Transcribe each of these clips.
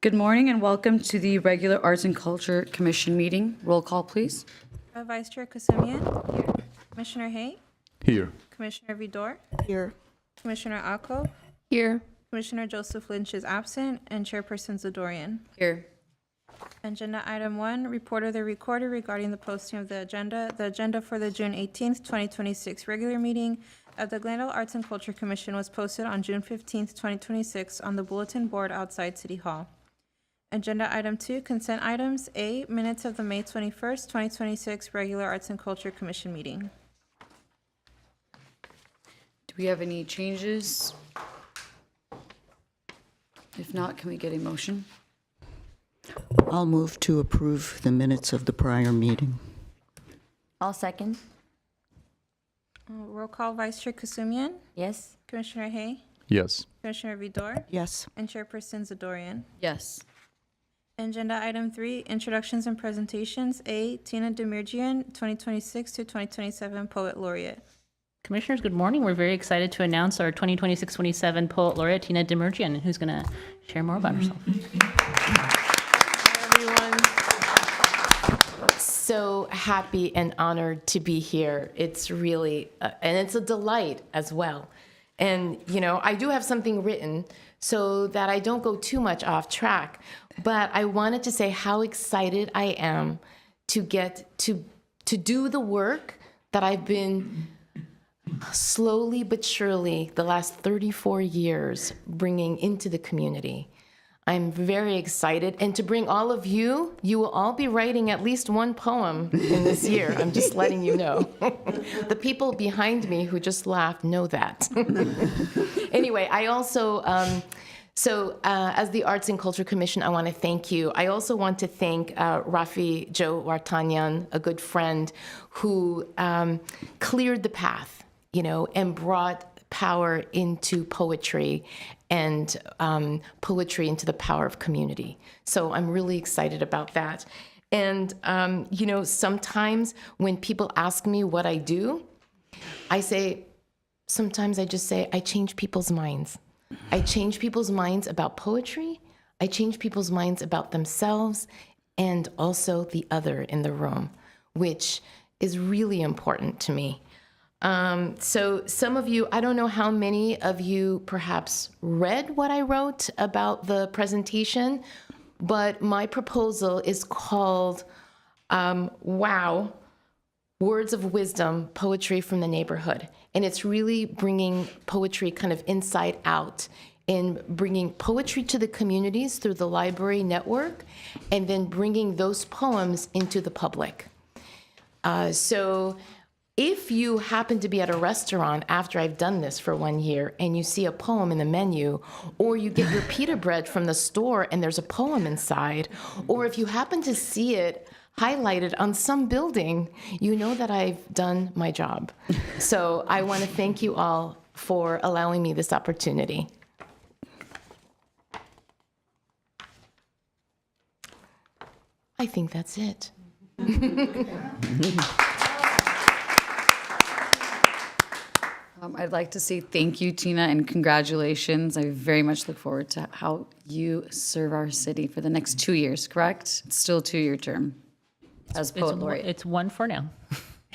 Good morning and welcome to the regular Arts and Culture Commission meeting. Roll call, please. Vice Chair Kasemian. Here. Commissioner Hay. Here. Commissioner Vidor. Here. Commissioner Ako. Here. Commissioner Joseph Lynch is absent, and Chairperson Zadorian. Here. Agenda item 1, report of the recorder regarding the posting of the agenda. The agenda for the June 18th, 2026 regular meeting of the Glendale Arts and Culture Commission was posted on June 15th, 2026 on the bulletin board outside City Hall. Agenda item 2, consent items. A, minutes of the May 21st, 2026 regular Arts and Culture Commission meeting. Do we have any changes? If not, can we get a motion? I'll move to approve the minutes of the prior meeting. I'll second. Roll call, Vice Chair Kasemian. Yes. Commissioner Hay. Yes. Commissioner Vidor. Yes. And Chairperson Zadorian. Yes. Agenda item 3, introductions and presentations. A, Tina Demirjian, 2026 to 2027 Poet Laureate. Commissioners, good morning. We're very excited to announce our 2026-27 Poet Laureate, Tina Demirjian, who's going to share more about herself. Everyone, so happy and honored to be here. It's really, and it's a delight as well. And, you know, I do have something written so that I don't go too much off track, but I wanted to say how excited I am to get to do the work that I've been slowly but surely the last 34 years bringing into the community. I'm very excited. And to bring all of you, you will all be writing at least one poem in this year. I'm just letting you know. The people behind me who just laughed know that. Anyway, I also, as the Arts and Culture Commission, I want to thank you. I also want to thank Rafi Joe Wartanyan, a good friend, who cleared the path, you know, and brought power into poetry and poetry into the power of community. So I'm really excited about that. And, you know, sometimes when people ask me what I do, sometimes I just say, I change people's minds. I change people's minds about poetry. I change people's minds about themselves and also the other in the room, which is really important to me. So some of you, I don't know how many of you perhaps read what I wrote about the presentation, but my proposal is called WOW, Words of Wisdom, Poetry from the Neighborhood. And it's really bringing poetry kind of inside out and bringing poetry to the communities through the library network and then bringing those poems into the public. So if you happen to be at a restaurant after I've done this for 1 year and you see a poem in the menu, or you get your pita bread from the store and there's a poem inside, or if you happen to see it highlighted on some building, you know that I've done my job. So I want to thank you all for allowing me this opportunity. I think that's it. I'd like to say thank you, Tina, and congratulations. I very much look forward to how you serve our city for the next 2 years, correct? It's still a 2-year term as Poet Laureate. It's one for now.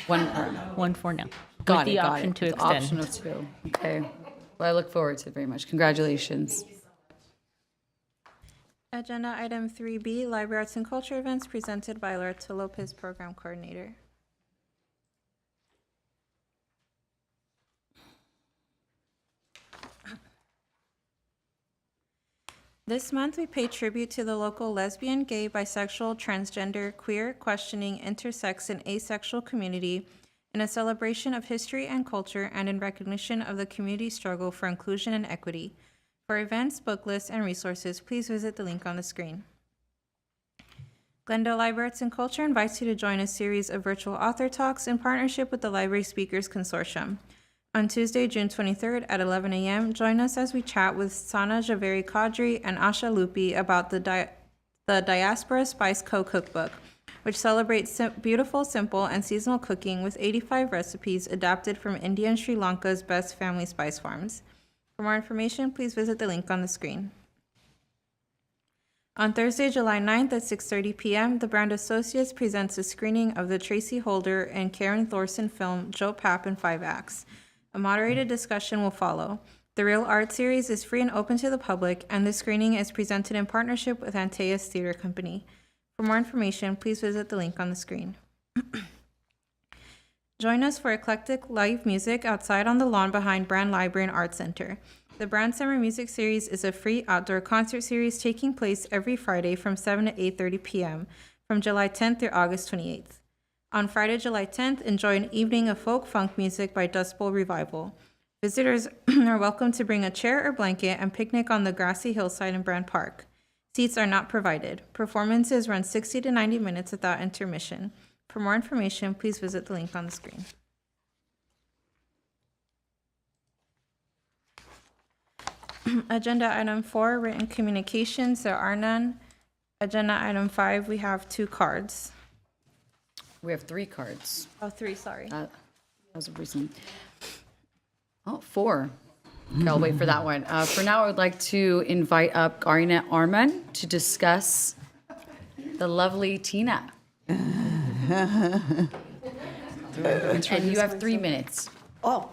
One part. One for now. Got With it, the got option it. to With extend. option of 2. Okay. Well, I look forward to it very much. Congratulations. Agenda item 3B, Library Arts and Culture events presented by Loretta Lopez, Program Coordinator. This month, we pay tribute to the local lesbian, gay, bisexual, transgender, queer, questioning, intersex, and asexual community in a celebration of history and culture and in recognition of the community's struggle for inclusion and equity. For events, book lists, and resources, please visit the link on the screen. Glendale Library Arts and Culture invites you to join a series of virtual author talks in partnership with the Library Speakers Consortium. On Tuesday, June 23rd at 11 a.m., join us as we chat with Sana Javeri Kadri and Asha Lupi about the Diaspora Spice Co. cookbook, which celebrates beautiful, simple, and seasonal cooking with 85 recipes adapted from India and Sri Lanka's best family spice farms. For more information, please visit the link on the screen. On Thursday, July 9th at 6:30 p.m., the Brand Associates presents a screening of the Tracy Holder and Karen Thorson film Joe Papp in 5 acts. A moderated discussion will follow. The Real Art series is free and open to the public, and the screening is presented in partnership with Antaeus Theater Company. For more information, please visit the link on the screen. Join us for eclectic live music outside on the lawn behind Brand Library and Art Center. The Brand Summer Music Series is a free outdoor concert series taking place every Friday from 7 to 8:30 p.m. from July 10th through August 28th. On Friday, July 10th, enjoy an evening of folk funk music by Dust Bowl Revival. Visitors are welcome to bring a chair or blanket and picnic on the grassy hillside in Brand Park. Seats are not provided. Performances run 60 to 90 minutes without intermission. For more information, please visit the link on the screen. Agenda item 4, written communications, there are none. Agenda item 5, we have 2 cards. We have 3 cards. Oh, 3, sorry. That was a recent. Oh, 4. Okay, I'll wait for that one. For now, I would like to invite up Garnet Arman to discuss the lovely Tina. And you have 3 minutes. Oh,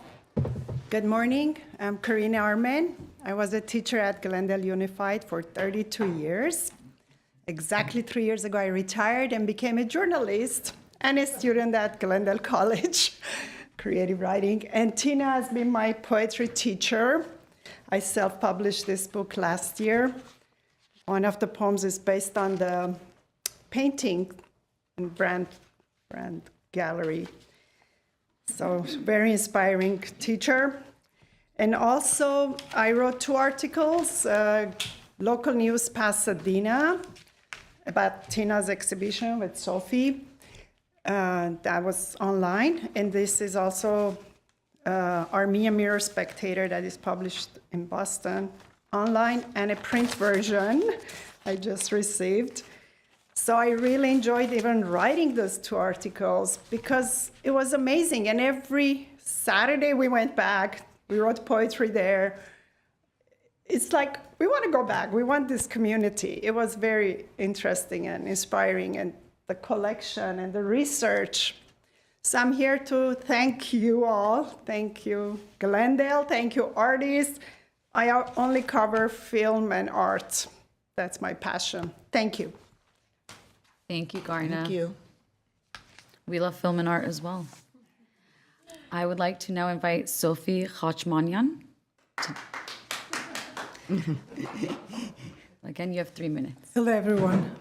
good morning. I'm Karina Arman. I was a teacher at Glendale Unified for 32 years. Exactly 3 years ago, I retired and became a journalist and a student at Glendale College, creative writing. And Tina has been my poetry teacher. I self-published this book last year. One of the poems is based on the painting in Brand Gallery. So very inspiring teacher. And also I wrote 2 articles, local news Pasadena, about Tina's exhibition with Sophie. That was online. And this is also Armenia Mirror Spectator that is published in Boston online, and a print version I just received. So I really enjoyed even writing those 2 articles because it was amazing. And every Saturday we went back, we wrote poetry there. It's like, we want to go back. We want this community. It was very interesting and inspiring, and the collection and the research. So I'm here to thank you all. Thank you, Glendale. Thank you, artists. I only cover film and art. That's my passion. Thank you. Thank you, Garna. Thank you. We love film and art as well. I would like to now invite Sophie Khachmanian. Again, you have 3 minutes. Hello, everyone.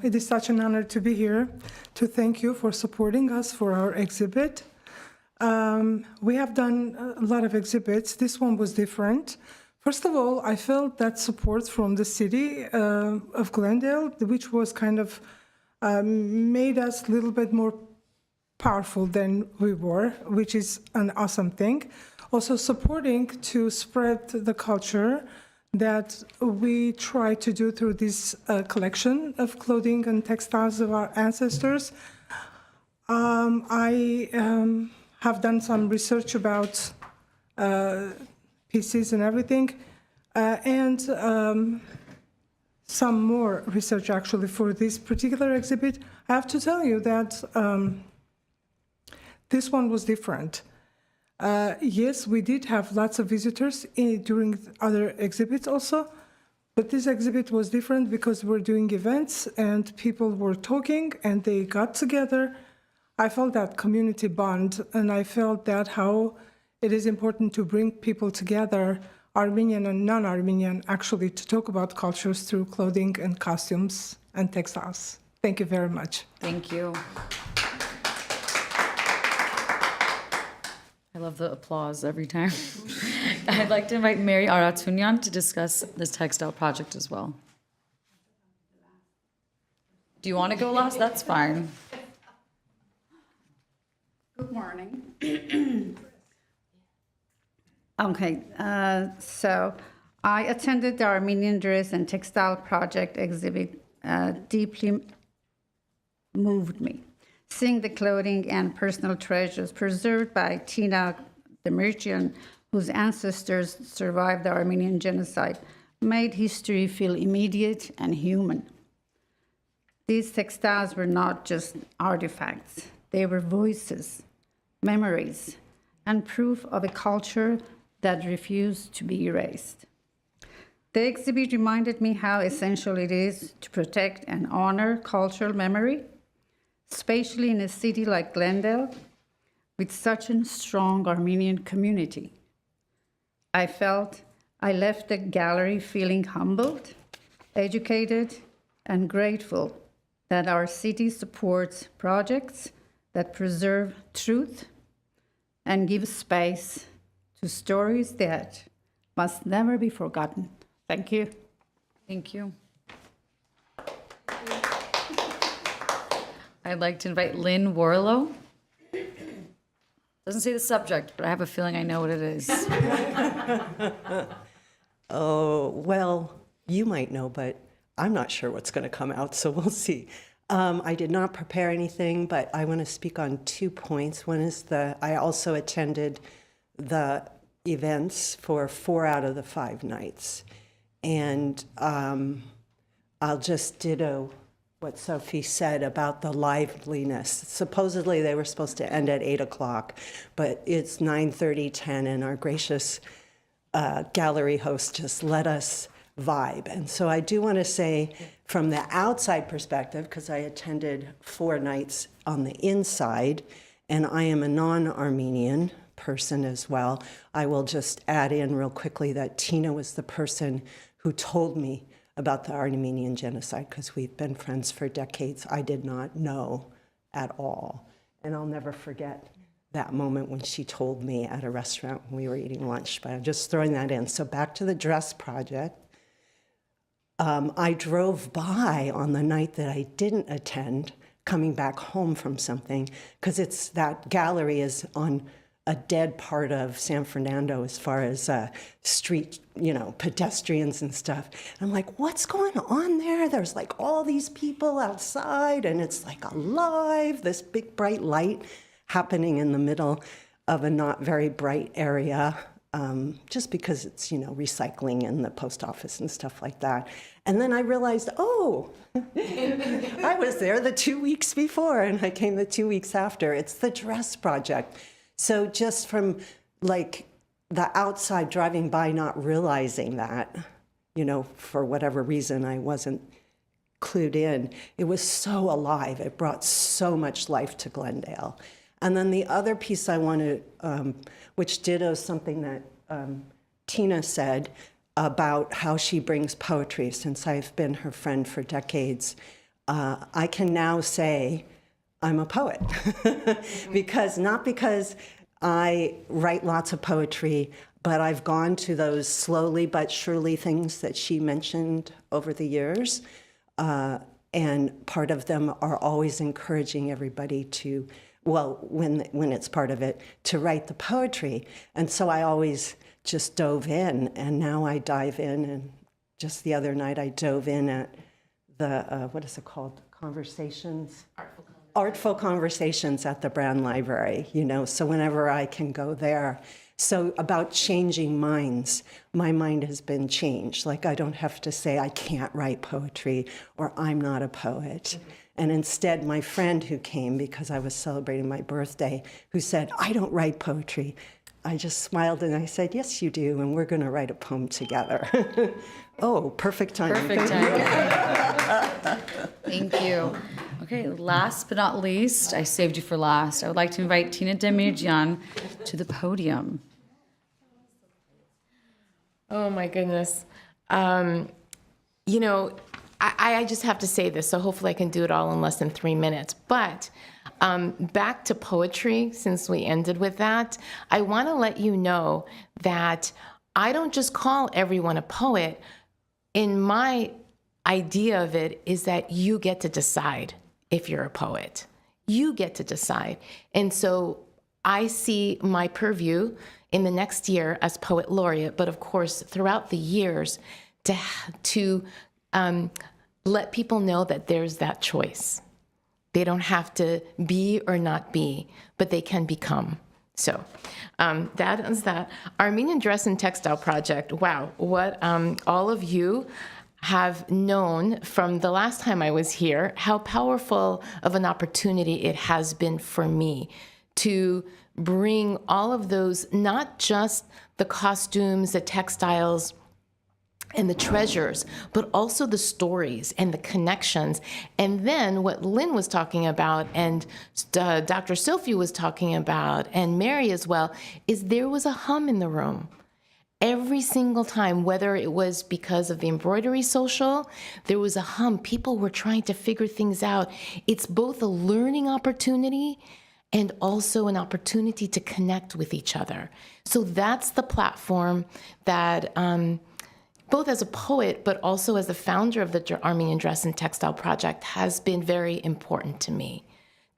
It is such an honor to be here to thank you for supporting us for our exhibit. We have done a lot of exhibits. This one was different. First of all, I felt that support from the city of Glendale, which was kind of made us a little bit more powerful than we were, which is an awesome thing. Also supporting to spread the culture that we try to do through this collection of clothing and textiles of our ancestors. I have done some research about pieces and everything, and some more research actually for this particular exhibit. I have to tell you that this one was different. Yes, we did have lots of visitors during other exhibits also, but this exhibit was different because we're doing events and people were talking and they got together. I felt that community bond, and I felt that how it is important to bring people together, Armenian and non-Armenian, actually to talk about cultures through clothing and costumes and textiles. Thank you very much. Thank you. I love the applause every time. I'd like to invite Mary Aratunyan to discuss this textile project as well. Do you want to go last? That's fine. Good morning. Okay, so I attended the Armenian Dress and Textile Project exhibit. Deeply moved me. Seeing the clothing and personal treasures preserved by Tina Demirjian, whose ancestors survived the Armenian genocide, made history feel immediate and human. These textiles were not just artifacts, they were voices, memories, and proof of a culture that refused to be erased. The exhibit reminded me how essential it is to protect and honor cultural memory, especially in a city like Glendale, with such a strong Armenian community. I felt I left the gallery feeling humbled, educated, and grateful that our city supports projects that preserve truth and give space to stories that must never be forgotten. Thank you. Thank you. I'd like to invite Lynn Warlow. Doesn't say the subject, but I have a feeling I know what it is. Oh, well, you might know, but I'm not sure what's going to come out, so we'll see. I did not prepare anything, but I want to speak on 2 points. One is I also attended the events for 4 out of the 5 nights. And I'll just ditto what Sophie said about the liveliness. Supposedly they were supposed to end at 8 o'clock, but it's 9:30, 10, and our gracious gallery host just let us vibe. And so I do want to say from the outside perspective, because I attended 4 nights on the inside, and I am a non-Armenian person as well, I will just add in real quickly that Tina was the person who told me about the Armenian genocide, because we've been friends for decades. I did not know at all. And I'll never forget that moment when she told me at a restaurant when we were eating lunch, but I'm just throwing that in. So back to the dress project. I drove by on the night that I didn't attend, coming back home from something, because that gallery is on a dead part of San Fernando as far as street, pedestrians and stuff. And I'm like, what's going on there? There's like all these people outside, and it's like alive, this big bright light happening in the middle of a not very bright area, just because it's, recycling in the post office and stuff like that. And then I realized, I was there the 2 weeks before, and I came the 2 weeks after. It's the dress project. So just from like the outside driving by, not realizing that, for whatever reason I wasn't clued in, it was so alive. It brought so much life to Glendale. And then the other piece I want to, which dittos something that Tina said about how she brings poetry, since I've been her friend for decades, I can now say I'm a poet. Not because I write lots of poetry, but I've gone to those slowly but surely things that she mentioned over the years. And part of them are always encouraging everybody to, when it's part of it, to write the poetry. And so I always just dove in, and now I dive in. And just the other night I dove in at the, what is it called? Conversations? Artful Conversations at the Brown Library, so whenever I can go there. So about changing minds, my mind has been changed. Like, I don't have to say I can't write poetry or I'm not a poet. And instead, my friend who came because I was celebrating my birthday, who said, I don't write poetry. I just smiled and I said, yes, you do, and we're going to write a poem together. Oh, perfect timing. Perfect timing. Thank you. Okay, last but not least, I saved you for last. I would like to invite Tina Demirjian to the podium. Oh my goodness. I just have to say this, so hopefully I can do it all in less than 3 minutes. But back to poetry, since we ended with that, I want to let you know that I don't just call everyone a poet. In my idea of it is that you get to decide if you're a poet. You get to decide. And so I see my purview in the next year as poet laureate, but of course throughout the years to let people know that there's that choice. They don't have to be or not be, but they can become. So that is that. Armenian Dress and Textile Project. Wow, what all of you have known from the last time I was here, how powerful of an opportunity it has been for me to bring all of those, not just the costumes, the textiles, and the treasures, but also the stories and the connections. And then what Lynn was talking about, and Dr. Sophie was talking about, and Mary as well, is there was a hum in the room. Every single time, whether it was because of the embroidery social, there was a hum. People were trying to figure things out. It's both a learning opportunity and also an opportunity to connect with each other. So that's the platform that, both as a poet, but also as the founder of the Armenian Dress and Textile Project, has been very important to me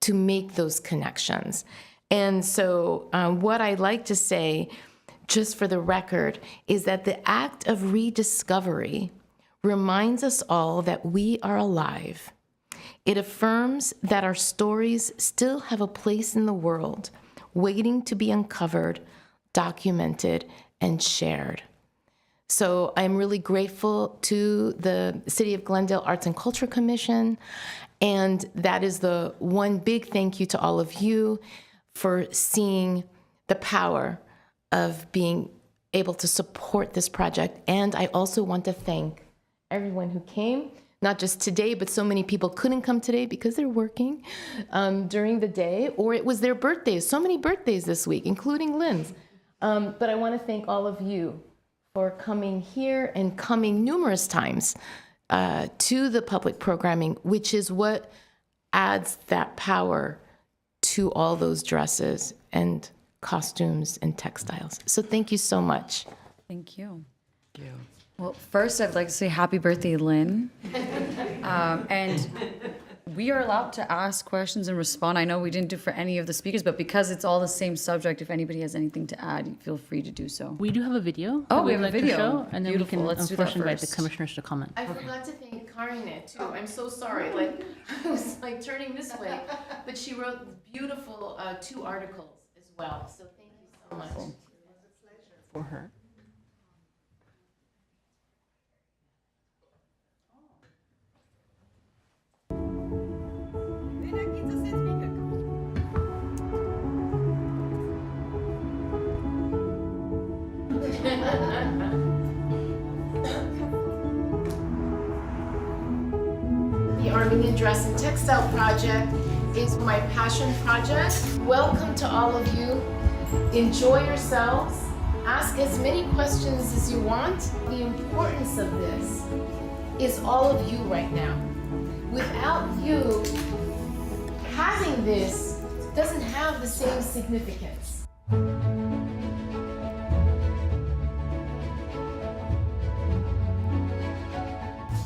to make those connections. And so what I like to say, just for the record, is that the act of rediscovery reminds us all that we are alive. It affirms that our stories still have a place in the world, waiting to be uncovered, documented, and shared. So I'm really grateful to the City of Glendale Arts and Culture Commission, and that is the one big thank you to all of you for seeing the power of being able to support this project. And I also want to thank everyone who came, not just today, but so many people couldn't come today because they're working during the day, or it was their birthdays. So many birthdays this week, including Lynn's. But I want to thank all of you for coming here and coming numerous times to the public programming, which is what adds that power to all those dresses and costumes and textiles. So thank you so much. Thank you. Well, first, I'd like to say happy birthday, Lynn. And we are allowed to ask questions and respond. I know we didn't do for any of the speakers, but because it's all the same subject, if anybody has anything to add, feel free to do so. We do have a video. Oh, that we we'd have a like to video. show, and then Beautiful. we can, Let's of do course, that invite the first. commissioners to comment. I forgot to thank Karine too. I'm so sorry. Like I was like turning this way, but she wrote beautiful 2 articles as well. So thank you so much. For her. The Armenian Dress and Textile Project is my passion project. Welcome to all of you. Enjoy yourselves. Ask as many questions as you want. The importance of this is all of you right now. Without you, having this doesn't have the same significance.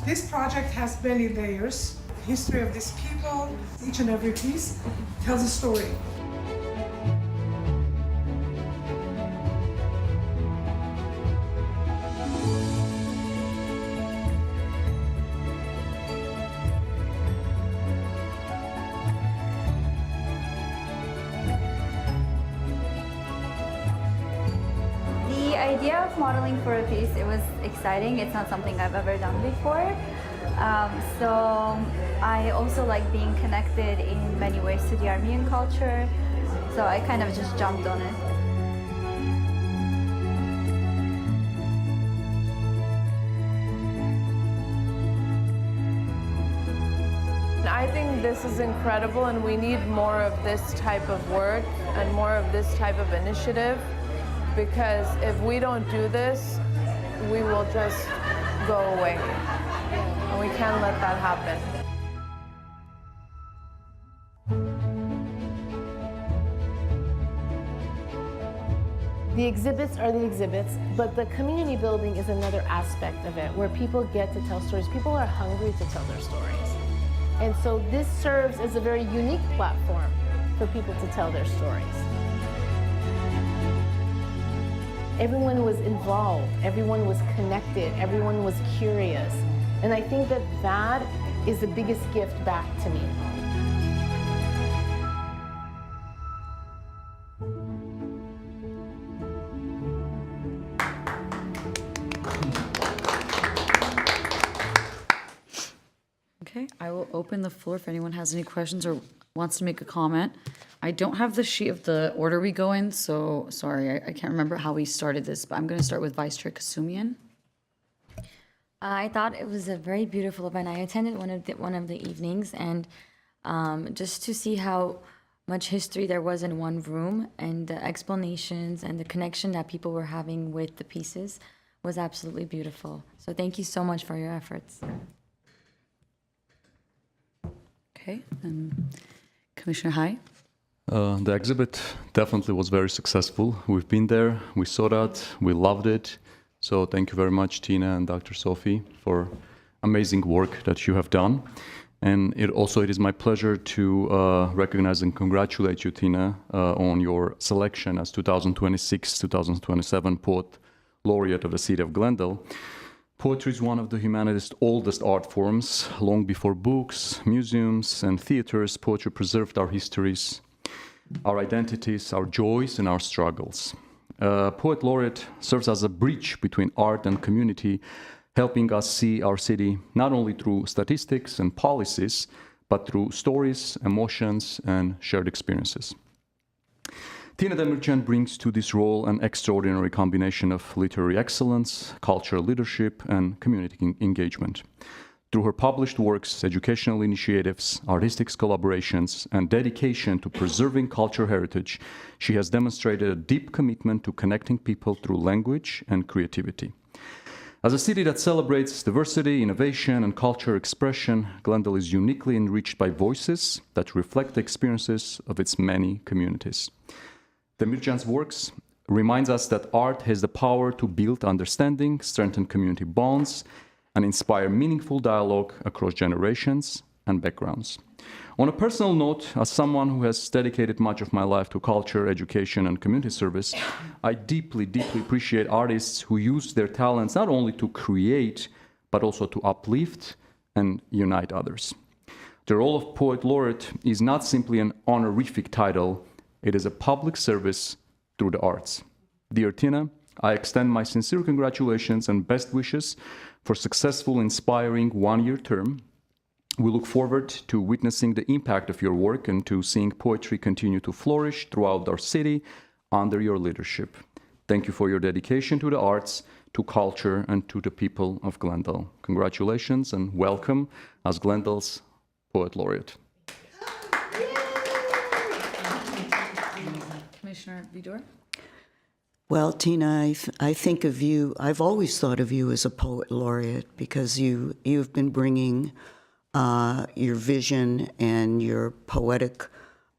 This project has many layers. The history of these people, each and every piece tells a story. The idea of modeling for a piece, it was exciting. It's not something I've ever done before. So I also like being connected in many ways to the Armenian culture. So I kind of just jumped on it. I think this is incredible, and we need more of this type of work and more of this type of initiative, because if we don't do this, we will just go away, and we can't let that happen. The exhibits are the exhibits, but the community building is another aspect of it, where people get to tell stories. People are hungry to tell their stories. And so this serves as a very unique platform for people to tell their stories. Everyone was involved, everyone was connected, everyone was curious. And I think that that is the biggest gift back to me. I will open the floor if anyone has any questions or wants to make a comment. I don't have the sheet of the order we go in, so sorry, I can't remember how we started this, but I'm going to start with Vice Chair Kasumian. I thought it was a very beautiful event. I attended one of the evenings, and just to see how much history there was in one room, and the explanations and the connection that people were having with the pieces was absolutely beautiful. So thank you so much for your efforts. Okay, and Commissioner Hai. The exhibit definitely was very successful. We've been there, we saw that, we loved it. So thank you very much, Tina and Dr. Sophie, for amazing work that you have done. And it is my pleasure to recognize and congratulate you, Tina, on your selection as 2026-2027 Poet Laureate of the City of Glendale. Poetry is one of the humanity's oldest art forms. Long before books, museums, and theaters, poetry preserved our histories, our identities, our joys, and our struggles. Poet Laureate serves as a bridge between art and community, helping us see our city not only through statistics and policies, but through stories, emotions, and shared experiences. Tina Demircian brings to this role an extraordinary combination of literary excellence, cultural leadership, and community engagement. Through her published works, educational initiatives, artistic collaborations, and dedication to preserving cultural heritage, she has demonstrated a deep commitment to connecting people through language and creativity. As a city that celebrates diversity, innovation, and cultural expression, Glendale is uniquely enriched by voices that reflect the experiences of its many communities. Demircian's works reminds us that art has the power to build understanding, strengthen community bonds, and inspire meaningful dialogue across generations and backgrounds. On a personal note, as someone who has dedicated much of my life to culture, education, and community service, I deeply, deeply appreciate artists who use their talents not only to create, but also to uplift and unite others. The role of Poet Laureate is not simply an honorific title, it is a public service through the arts. Dear Tina, I extend my sincere congratulations and best wishes for successful, inspiring one-year term. We look forward to witnessing the impact of your work and to seeing poetry continue to flourish throughout our city under your leadership. Thank you for your dedication to the arts, to culture, and to the people of Glendale. Congratulations and welcome as Glendale's Poet Laureate. Commissioner Vidor. Well, Tina, I think of you, I've always thought of you as a poet laureate because you've been bringing your vision and your poetic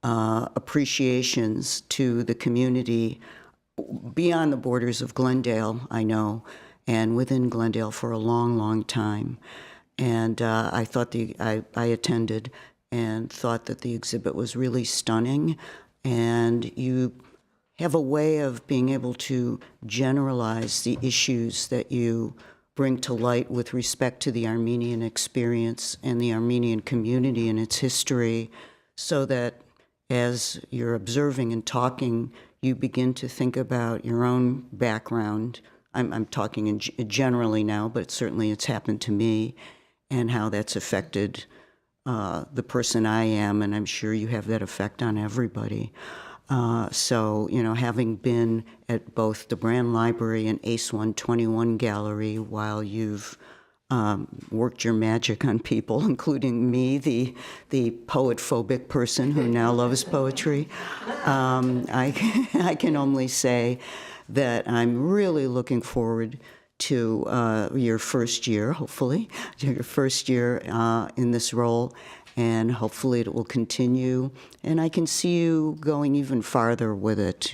appreciations to the community beyond the borders of Glendale, I know, and within Glendale for a long, long time. And I thought I attended and thought that the exhibit was really stunning, and you have a way of being able to generalize the issues that you bring to light with respect to the Armenian experience and the Armenian community and its history, so that as you're observing and talking, you begin to think about your own background. I'm talking generally now, but certainly it's happened to me, and how that's affected the person I am, and I'm sure you have that effect on everybody. So, having been at both the Brand Library and Ace 121 Gallery while you've worked your magic on people, including me, the poet-phobic person who now loves poetry, I can only say that I'm really looking forward to your first year, hopefully, your first year in this role, and hopefully it will continue. And I can see you going even farther with it.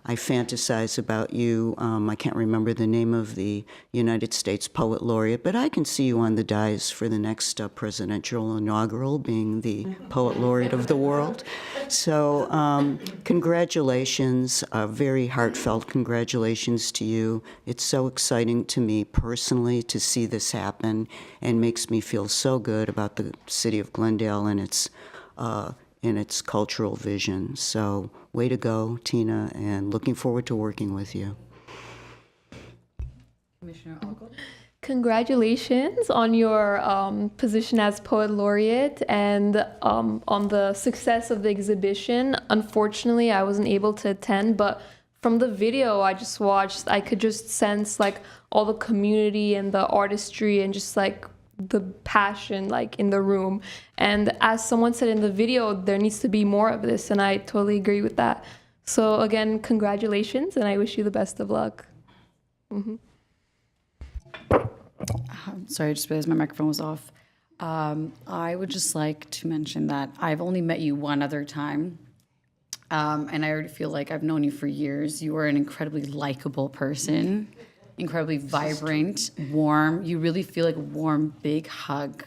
I fantasize about you. I can't remember the name of the United States Poet Laureate, but I can see you on the dais for the next presidential inaugural, being the Poet Laureate of the world. So congratulations, very heartfelt congratulations to you. It's so exciting to me personally to see this happen, and makes me feel so good about the city of Glendale and its cultural vision. So way to go, Tina, and looking forward to working with you. Commissioner Alco. Congratulations on your position as Poet Laureate and on the success of the exhibition. Unfortunately, I wasn't able to attend, but from the video I just watched, I could just sense like all the community and the artistry and just like the passion like in the room. And as someone said in the video, there needs to be more of this, and I totally agree with that. So again, congratulations, and I wish you the best of luck. Sorry, I just realized my microphone was off. I would just like to mention that I've only met you one other time. And I already feel like I've known you for years. You are an incredibly likable person, incredibly vibrant, warm. You really feel like a warm, big hug.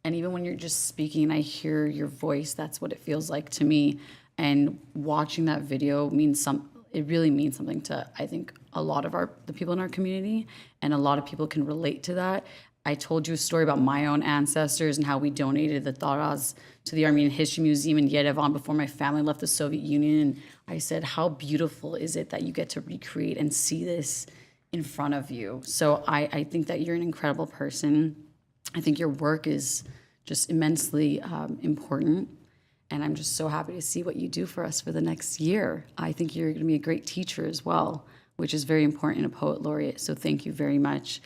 And even when you're just speaking and I hear your voice, that's what it feels like to me. And watching that video it really means something to, I think, a lot of the people in our community, and a lot of people can relate to that. I told you a story about my own ancestors and how we donated the taraz to the Armenian History Museum in Yerevan before my family left the Soviet Union. And I said, how beautiful is it that you get to recreate and see this in front of you? So I think that you're an incredible person. I think your work is just immensely important. And I'm just so happy to see what you do for us for the next year. I think you're going to be a great teacher as well, which is very important in a Poet Laureate. So thank you very much.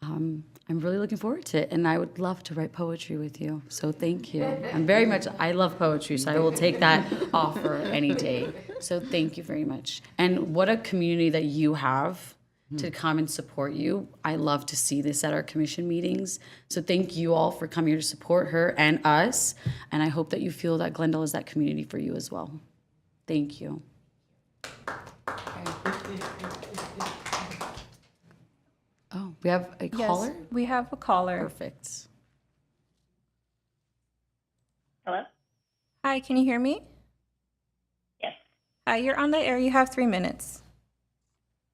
I'm really looking forward to it, and I would love to write poetry with you. So thank you. I love poetry, so I will take that offer any day. So thank you very much. And what a community that you have to come and support you. I love to see this at our commission meetings. So thank you all for coming here to support her and us. And I hope that you feel that Glendale is that community for you as well. Thank you. Oh, we have a caller? Yes, we have a caller. Perfect. Hello? Hi, can you hear me? Yes. Hi, you're on the air. You have 3 minutes.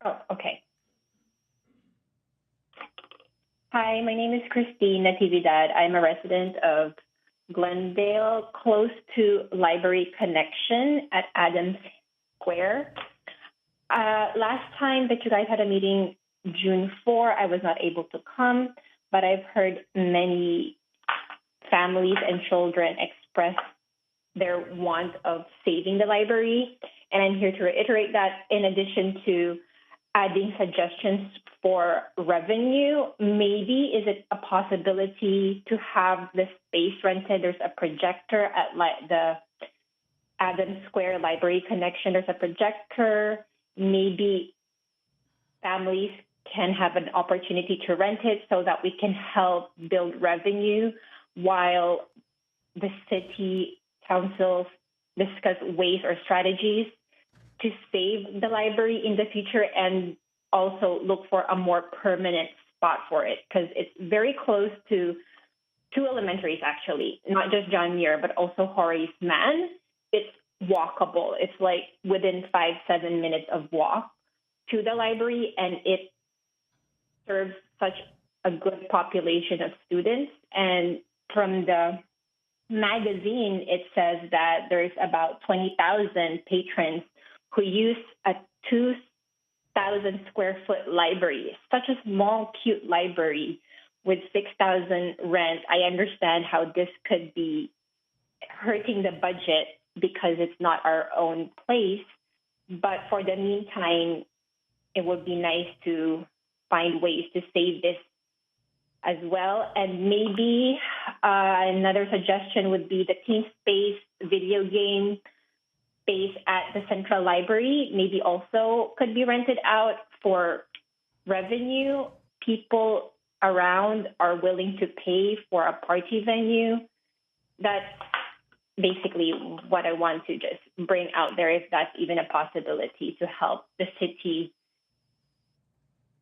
Oh, okay. Hi, my name is Christine Natividad. I'm a resident of Glendale, close to Library Connection at Adams Square. Last time that you guys had a meeting, June 4, I was not able to come, but I've heard many families and children express their want of saving the library. And I'm here to reiterate that in addition to adding suggestions for revenue, maybe is it a possibility to have the space rented? There's a projector at the Adams Square Library Connection. There's a projector. Maybe families can have an opportunity to rent it so that we can help build revenue while the city councils discuss ways or strategies to save the library in the future, and also look for a more permanent spot for it, because it's very close to two elementaries, actually, not just John Muir, but also Horace Mann. It's walkable. It's like within 5-7 minutes of walk to the library, and it serves such a good population of students. And from the magazine, it says that there's about 20,000 patrons who use a 2,000 square foot library, such a small, cute library with 6,000 rent. I understand how this could be hurting the budget because it's not our own place. But for the meantime, it would be nice to find ways to save this as well. And maybe another suggestion would be the Team Space video game space at the Central Library, maybe also could be rented out for revenue. People around are willing to pay for a party venue. That's basically what I want to just bring out there, if that's even a possibility, to help the city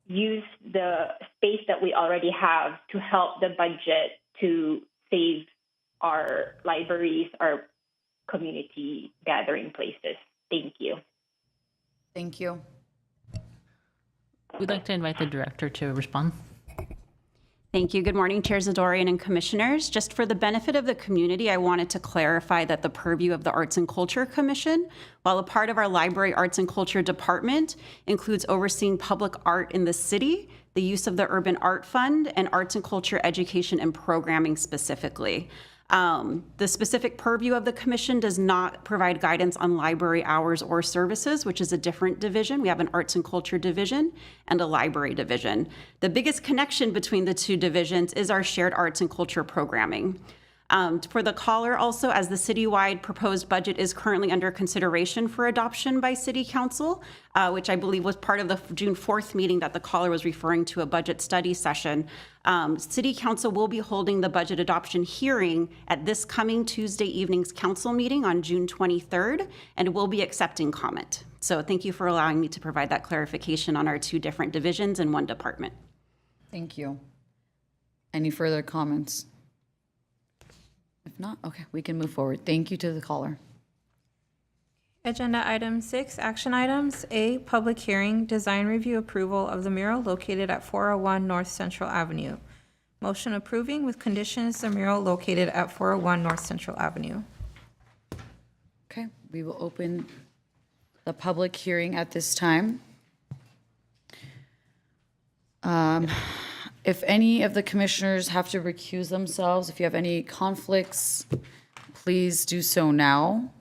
use the space that we already have to help the budget to save our libraries, our community gathering places. Thank you. Thank you. We'd like to invite the director to respond. Thank you. Good morning, Chair Zadorian and Commissioners. Just for the benefit of the community, I wanted to clarify that the purview of the Arts and Culture Commission, while a part of our Library Arts and Culture Department, includes overseeing public art in the city, the use of the Urban Art Fund, and arts and culture education and programming specifically. The specific purview of the commission does not provide guidance on library hours or services, which is a different division. We have an arts and culture division and a library division. The biggest connection between the two divisions is our shared arts and culture programming. For the caller also, as the citywide proposed budget is currently under consideration for adoption by City Council, which I believe was part of the June 4th meeting that the caller was referring to, a budget study session. City Council will be holding the budget adoption hearing at this coming Tuesday evening's council meeting on June 23rd, and will be accepting comment. So thank you for allowing me to provide that clarification on our two different divisions in one department. Thank you. Any further comments? If not, okay, we can move forward. Thank you to the caller. Agenda item 6, action items. A, public hearing, design review approval of the mural located at 401 North Central Avenue. Motion approving with conditions the mural located at 401 North Central Avenue. Okay, we will open the public hearing at this time. If any of the commissioners have to recuse themselves, if you have any conflicts, please do so now.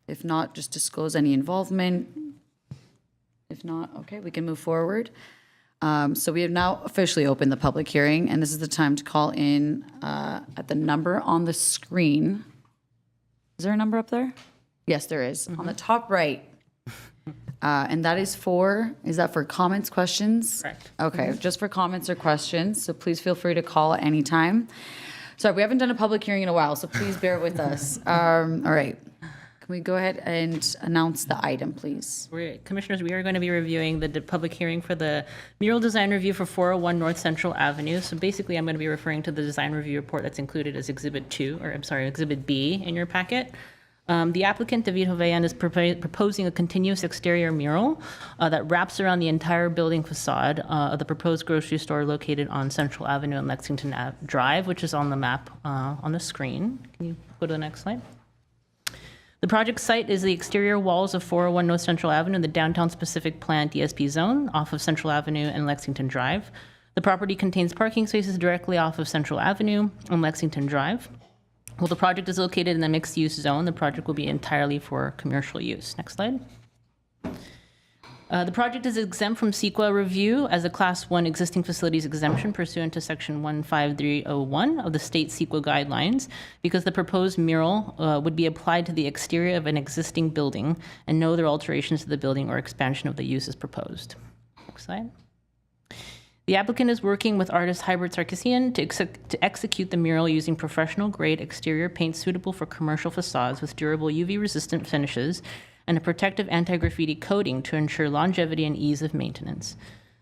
If not, just disclose any involvement. If not, okay, we can move forward. So we have now officially opened the public hearing, and this is the time to call in at the number on the screen. Is there a number up there? Yes, there is. On the top right. And that is that for comments, questions? Correct. Okay, just for comments or questions. So please feel free to call at any time. Sorry, we haven't done a public hearing in a while, so please bear with us. All right. Can we go ahead and announce the item, please? Commissioners, we are going to be reviewing the public hearing for the mural design review for 401 North Central Avenue. So basically, I'm going to be referring to the design review report that's included as Exhibit B in your packet. The applicant, David Hoveyan, is proposing a continuous exterior mural that wraps around the entire building facade of the proposed grocery store located on Central Avenue and Lexington Drive, which is on the map on the screen. Can you go to the next slide? The project site is the exterior walls of 401 North Central Avenue in the Downtown Specific Plan DSP zone off of Central Avenue and Lexington Drive. The property contains parking spaces directly off of Central Avenue and Lexington Drive. While the project is located in the mixed-use zone, the project will be entirely for commercial use. Next slide. The project is exempt from CEQA review as a Class 1 existing facilities exemption pursuant to Section 15301 of the state CEQA guidelines because the proposed mural would be applied to the exterior of an existing building and no other alterations to the building or expansion of the use is proposed. Next slide. The applicant is working with artist Hybrid Sarkisian to execute the mural using professional-grade exterior paint suitable for commercial facades with durable UV-resistant finishes and a protective anti-graffiti coating to ensure longevity and ease of maintenance.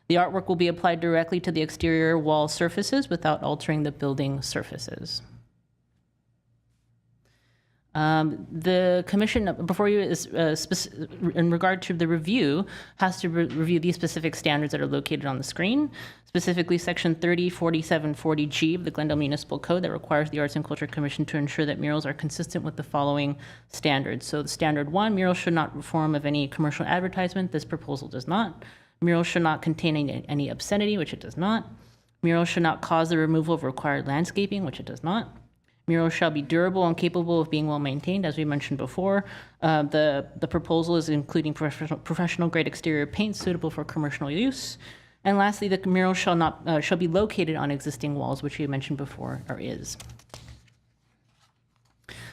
The artwork will be applied directly to the exterior wall surfaces without altering the building surfaces. The commission before you is in regard to the review has to review these specific standards that are located on the screen, specifically Section 304740G of the Glendale Municipal Code that requires the Arts and Culture Commission to ensure that murals are consistent with the following standards. So the standard 1, murals should not form of any commercial advertisement. This proposal does not. Murals should not contain any obscenity, which it does not. Murals should not cause the removal of required landscaping, which it does not. Murals shall be durable and capable of being well maintained, as we mentioned before. The proposal is including professional grade exterior paint suitable for commercial use. And lastly, the mural shall be located on existing walls, which we mentioned before, or is.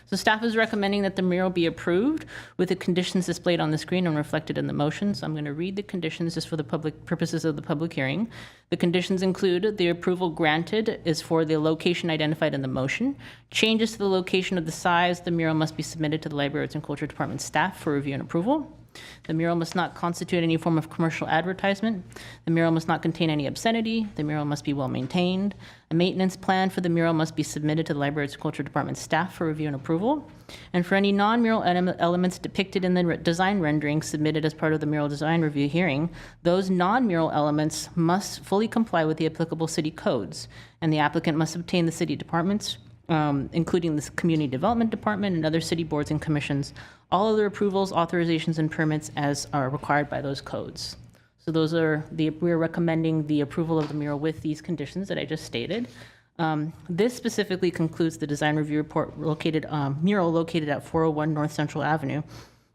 So staff is recommending that the mural be approved with the conditions displayed on the screen and reflected in the motion. So I'm going to read the conditions just for the public purposes of the public hearing. The conditions include the approval granted is for the location identified in the motion. Changes to the location of the size, the mural must be submitted to the Library Arts and Culture Department staff for review and approval. The mural must not constitute any form of commercial advertisement. The mural must not contain any obscenity. The mural must be well maintained. A maintenance plan for the mural must be submitted to the Library Arts and Culture Department staff for review and approval. And for any non-mural elements depicted in the design rendering submitted as part of the mural design review hearing, those non-mural elements must fully comply with the applicable city codes, and the applicant must obtain the city departments, including the Community Development Department and other city boards and commissions, all other approvals, authorizations, and permits as are required by those codes. So those are we're recommending the approval of the mural with these conditions that I just stated. This specifically concludes the design review report mural located at 401 North Central Avenue.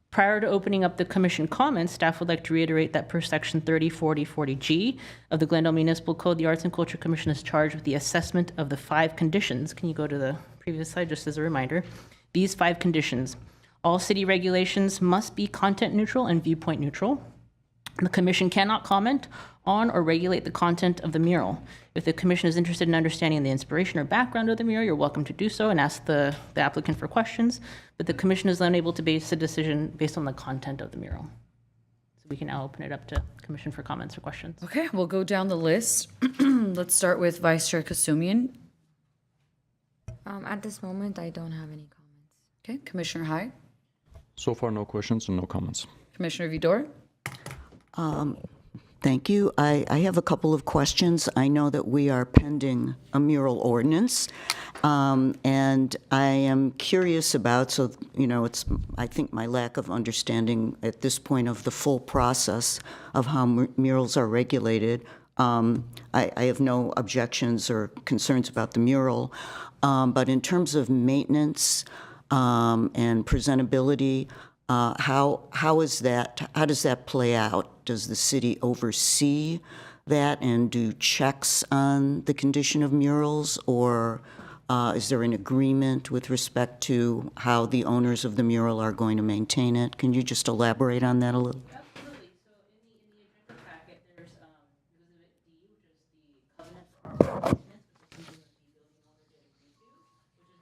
Prior to opening up the commission comments, staff would like to reiterate that per section 304040G of the Glendale Municipal Code, the Arts and Culture Commission is charged with the assessment of the 5 conditions. Can you go to the previous slide just as a reminder? These 5 conditions. All city regulations must be content neutral and viewpoint neutral. The commission cannot comment on or regulate the content of the mural. If the commission is interested in understanding the inspiration or background of the mural, you're welcome to do so and ask the applicant for questions, but the commission is unable to base a decision based on the content of the mural. So we can now open it up to commission for comments or questions. Okay, we'll go down the list. Let's start with Vice Chair Kasumian. At this moment, I don't have any comments. Okay, Commissioner Hyde. So far, no questions and no comments. Commissioner Vidor. Thank you. I have a couple of questions. I know that we are pending a mural ordinance, and I am curious about, so, it's, I think, my lack of understanding at this point of the full process of how murals are regulated. I have no objections or concerns about the mural, but in terms of maintenance and presentability, how is that? How does that play out? Does the city oversee that and do checks on the condition of murals, or is there an agreement with respect to how the owners of the mural are going to maintain it? Can you just elaborate on that a little? Absolutely. So in the agenda packet, there's Exhibit D, which is the covenant for our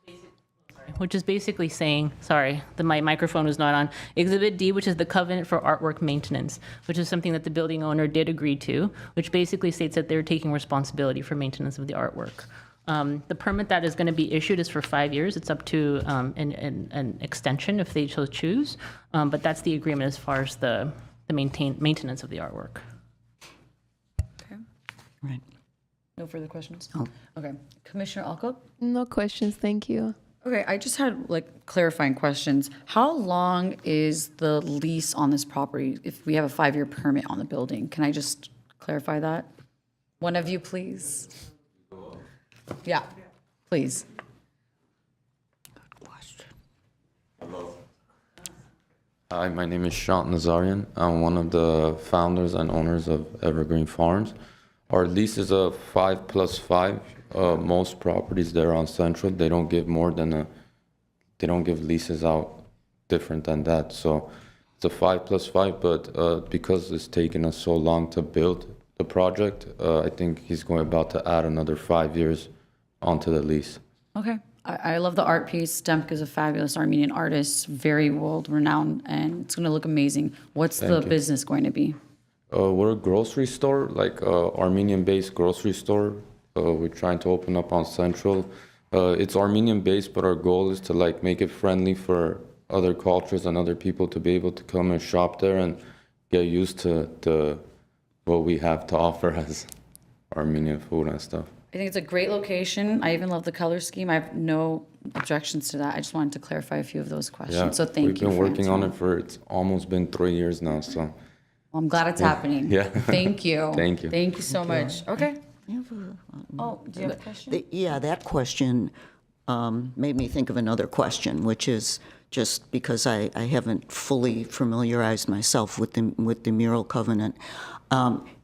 maintenance, which is basically saying, sorry, my microphone was not on. Exhibit D, which is the covenant for artwork maintenance, which is something that the building owner did agree to, which basically states that they're taking responsibility for maintenance of the artwork. The permit that is going to be issued is for 5 years. It's up to an extension if they so choose, but that's the agreement as far as the maintenance of the artwork. Okay. Right. No further questions? Oh. Okay. Commissioner Alcock? No questions, thank you. Okay, I just had clarifying questions. How long is the lease on this property if we have a 5-year permit on the building? Can I just clarify that? One of you, please. Yeah, please. Good question. Hi, my name is Shant Nazarian. I'm one of the founders and owners of Evergreen Farms. Our lease is a 5+5. Most properties there on Central, they don't give more than they don't give leases out different than that. So it's a 5+5, but because it's taken us so long to build the project, I think he's about to add another 5 years onto the lease. Okay. I love the art piece. Demke is a fabulous Armenian artist, very world renowned, and it's going to look amazing. What's the business going to be? We're a grocery store, like Armenian-based grocery store. We're trying to open up on Central. It's Armenian-based, but our goal is to make it friendly for other cultures and other people to be able to come and shop there and get used to what we have to offer as Armenian food and stuff. I think it's a great location. I even love the color scheme. I have no objections to that. I just wanted to clarify a few of those questions. Yeah, so thank you. We've been for working on answering. it it's almost been 3 years now. So Well, I'm glad it's happening. Yeah. Thank you. Thank you. Thank you so much. Okay. Oh, do you have a question? Yeah, that question made me think of another question, which is just because I haven't fully familiarized myself with the mural covenant.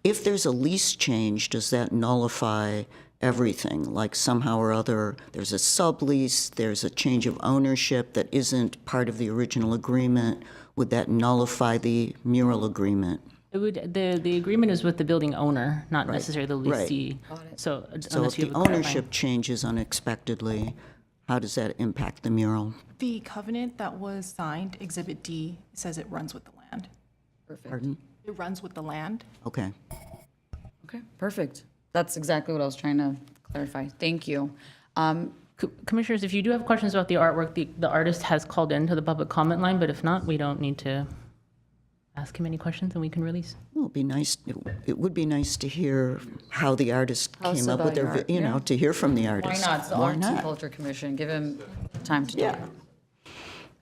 If there's a lease change, does that nullify everything? Like somehow or other, there's a sublease, there's a change of ownership that isn't part of the original agreement. Would that nullify the mural agreement? It would. The agreement is with the building owner, not necessarily the leasee. Right. So So if the ownership changes unexpectedly, how does that impact the mural? The covenant that was signed, Exhibit D, says it runs with the land. Perfect. Pardon? It runs with the land. Okay. Okay, perfect. That's exactly what I was trying to clarify. Thank you. Commissioners, if you do have questions about the artwork, the artist has called into the public comment line, but if not, we don't need to ask him any questions and we can release. Well, it'd be nice, it would be nice to hear how the artist Tell us came up with about their, your art, you know, yeah. to hear from the Why artist. not? It's the Why Arts and not? Culture Commission. Give him time to do it.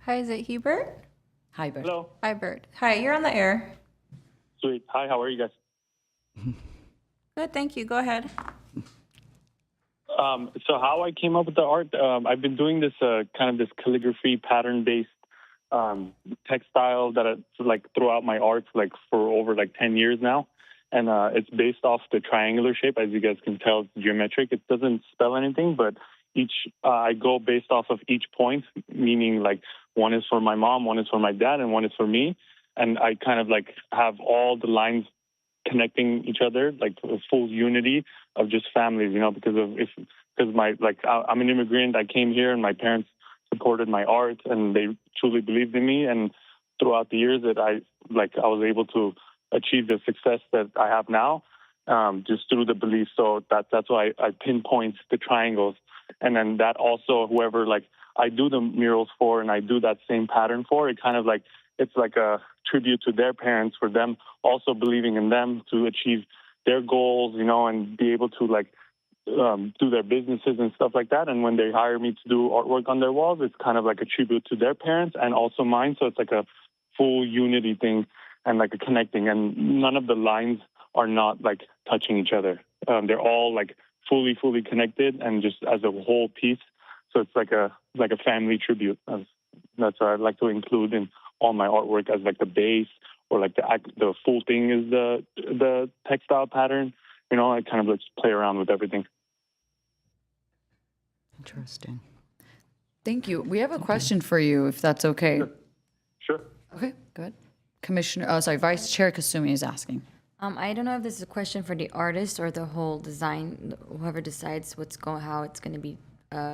Hi, is it Hubert? Hi, Bert. Hello. Hi, Bert. Hi, you're on the air. Sweet. Hi, how are you guys? Good, thank you. Go ahead. So how I came up with the art, I've been doing this kind of this calligraphy pattern-based textile that it's like throughout my art like for over like 10 years now. And it's based off the triangular shape. As you guys can tell, it's geometric. It doesn't spell anything, but I go based off of each point, meaning like one is for my mom, one is for my dad, and one is for me. And I kind of like have all the lines connecting each other, like a full unity of just families, you know, because I'm an immigrant. I came here and my parents supported my art and they truly believed in me. And throughout the years that I was able to achieve the success that I have now, just through the belief. So that's why I pinpoint the triangles. And then that also, whoever like I do the murals for and I do that same pattern for, it kind of like, it's like a tribute to their parents for them also believing in them to achieve their goals, you know, and be able to like do their businesses and stuff like that. And when they hire me to do artwork on their walls, it's kind of like a tribute to their parents and also mine. So it's like a full unity thing and like a connecting. And none of the lines are not like touching each other. They're all like fully connected and just as a whole piece. So it's like a family tribute. That's what I'd like to include in all my artwork as like the base or like the full thing is the textile pattern. You know, I kind of just play around with everything. Interesting. Thank you. We have a question for you, if that's okay. Sure. Okay, good. Vice Chair Kasumi is asking. I don't know if this is a question for the artist or the whole design, whoever decides how it's going to be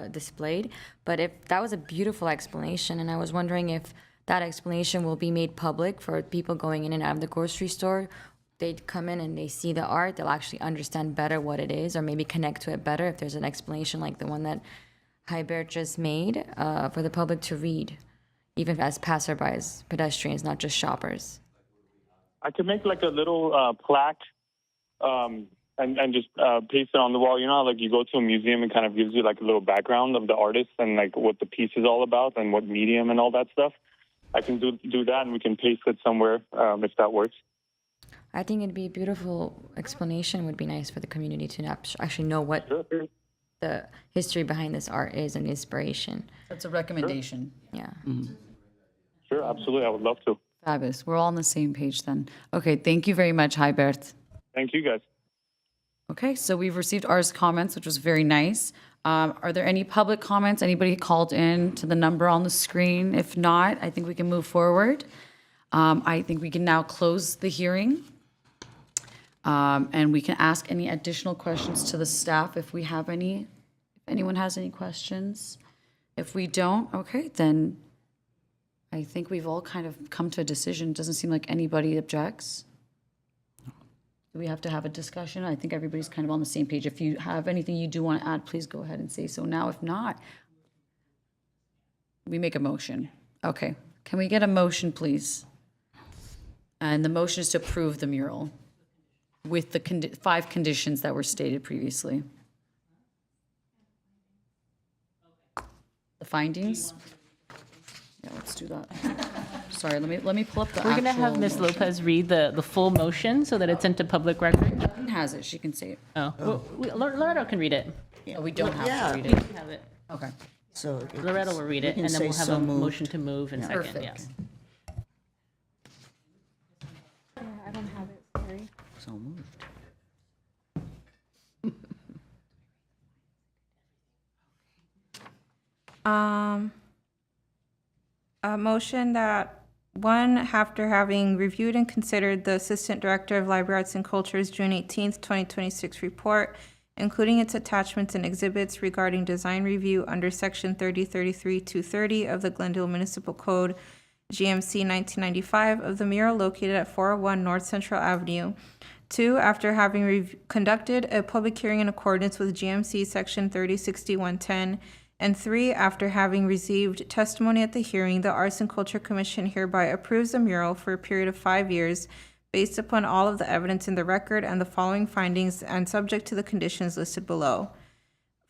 displayed. But if that was a beautiful explanation, and I was wondering if that explanation will be made public for people going in and out of the grocery store. They'd come in and they see the art, they'll actually understand better what it is or maybe connect to it better if there's an explanation like the one that Hubert just made for the public to read, even as passerbys, pedestrians, not just shoppers. I could make like a little plaque and just paste it on the wall. You know how like you go to a museum and kind of gives you like a little background of the artist and like what the piece is all about and what medium and all that stuff. I can do that and we can paste it somewhere if that works. I think it'd be a beautiful explanation. Would be nice for the community to actually know what the history behind this art is and the inspiration. That's a recommendation. Yeah. Mm-hmm. Sure, absolutely. I would love to. Fabulous. We're all on the same page then. Okay, thank you very much, Hubert. Thank you, guys. Okay, so we've received ours comments, which was very nice. Are there any public comments? Anybody called in to the number on the screen? If not, I think we can move forward. I think we can now close the hearing. And we can ask any additional questions to the staff if we have any. If anyone has any questions. If we don't, okay, then I think we've all kind of come to a decision. Doesn't seem like anybody objects. Do we have to have a discussion? I think everybody's kind of on the same page. If you have anything you do want to add, please go ahead and say so now. If not, we make a motion. Okay, can we get a motion, please? And the motion is to approve the mural with the 5 conditions that were stated previously. The findings? Yeah, let's do that. Sorry, let me pull up the We're going to have Ms. Lopez read the full motion so that it's into public record. She has it. She can say it. Oh, well, Loretto can read it. Oh, we don't have to read We it. can have it. Okay. So Loretto will read it, can and then say we'll have so a moved. motion to move in second. Perfect. Yes. I don't have it, sorry. So moved. A motion that, one, after having reviewed and considered the Assistant Director of Library Arts and Culture's June 18th, 2026 report, including its attachments and exhibits regarding design review under Section 3033-230 of the Glendale Municipal Code, GMC 1995, of the mural located at 401 North Central Avenue. 2, after having conducted a public hearing in accordance with GMC Section 306110. And 3, after having received testimony at the hearing, the Arts and Culture Commission hereby approves the mural for a period of 5 years based upon all of the evidence in the record and the following findings and subject to the conditions listed below.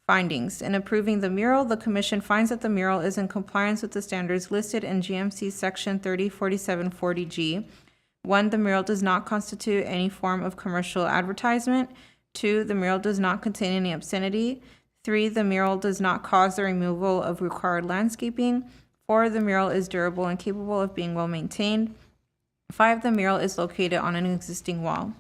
Findings. In approving the mural, the Commission finds that the mural is in compliance with the standards listed in GMC Section 304740G. 1, the mural does not constitute any form of commercial advertisement. 2, the mural does not contain any obscenity. 3, the mural does not cause the removal of required landscaping. 4, the mural is durable and capable of being well maintained. 5, the mural is located on an existing wall.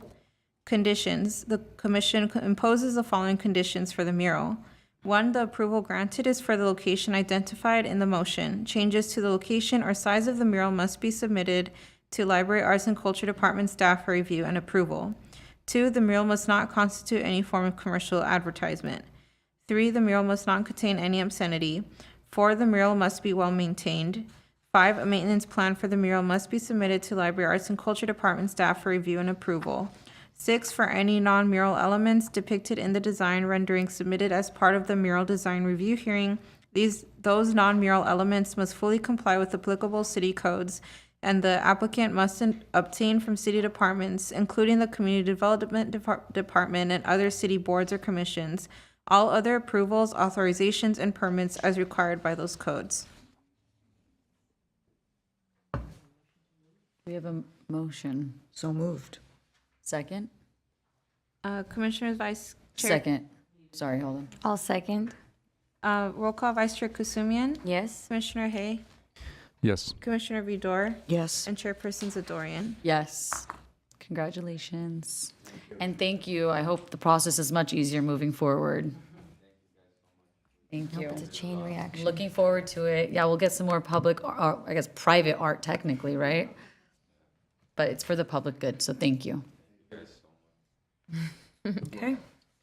Conditions. The Commission imposes the following conditions for the mural. 1, the approval granted is for the location identified in the motion. Changes to the location or size of the mural must be submitted to Library Arts and Culture Department staff for review and approval. 2, the mural must not constitute any form of commercial advertisement. 3, the mural must not contain any obscenity. 4, the mural must be well maintained. 5, a maintenance plan for the mural must be submitted to Library Arts and Culture Department staff for review and approval. 6, for any non-mural elements depicted in the design rendering submitted as part of the mural design review hearing, those non-mural elements must fully comply with applicable city codes, and the applicant must obtain from city departments, including the Community Development Department and other city boards or commissions, all other approvals, authorizations, and permits as required by those codes. We have a motion. So moved. Second? Commissioner Vice Chair. Second. Sorry, hold on. I'll second. Roll call, Vice Chair Kusumian. Yes. Commissioner Hay. Yes. Commissioner Vidor. Yes. And Chairperson Zadorian. Yes. Congratulations. And thank you. I hope the process is much easier moving forward. Thank you. It's a chain reaction. Looking forward to it. Yeah, we'll get some more public, I guess, private art technically, right? But it's for the public good, so thank you. Okay.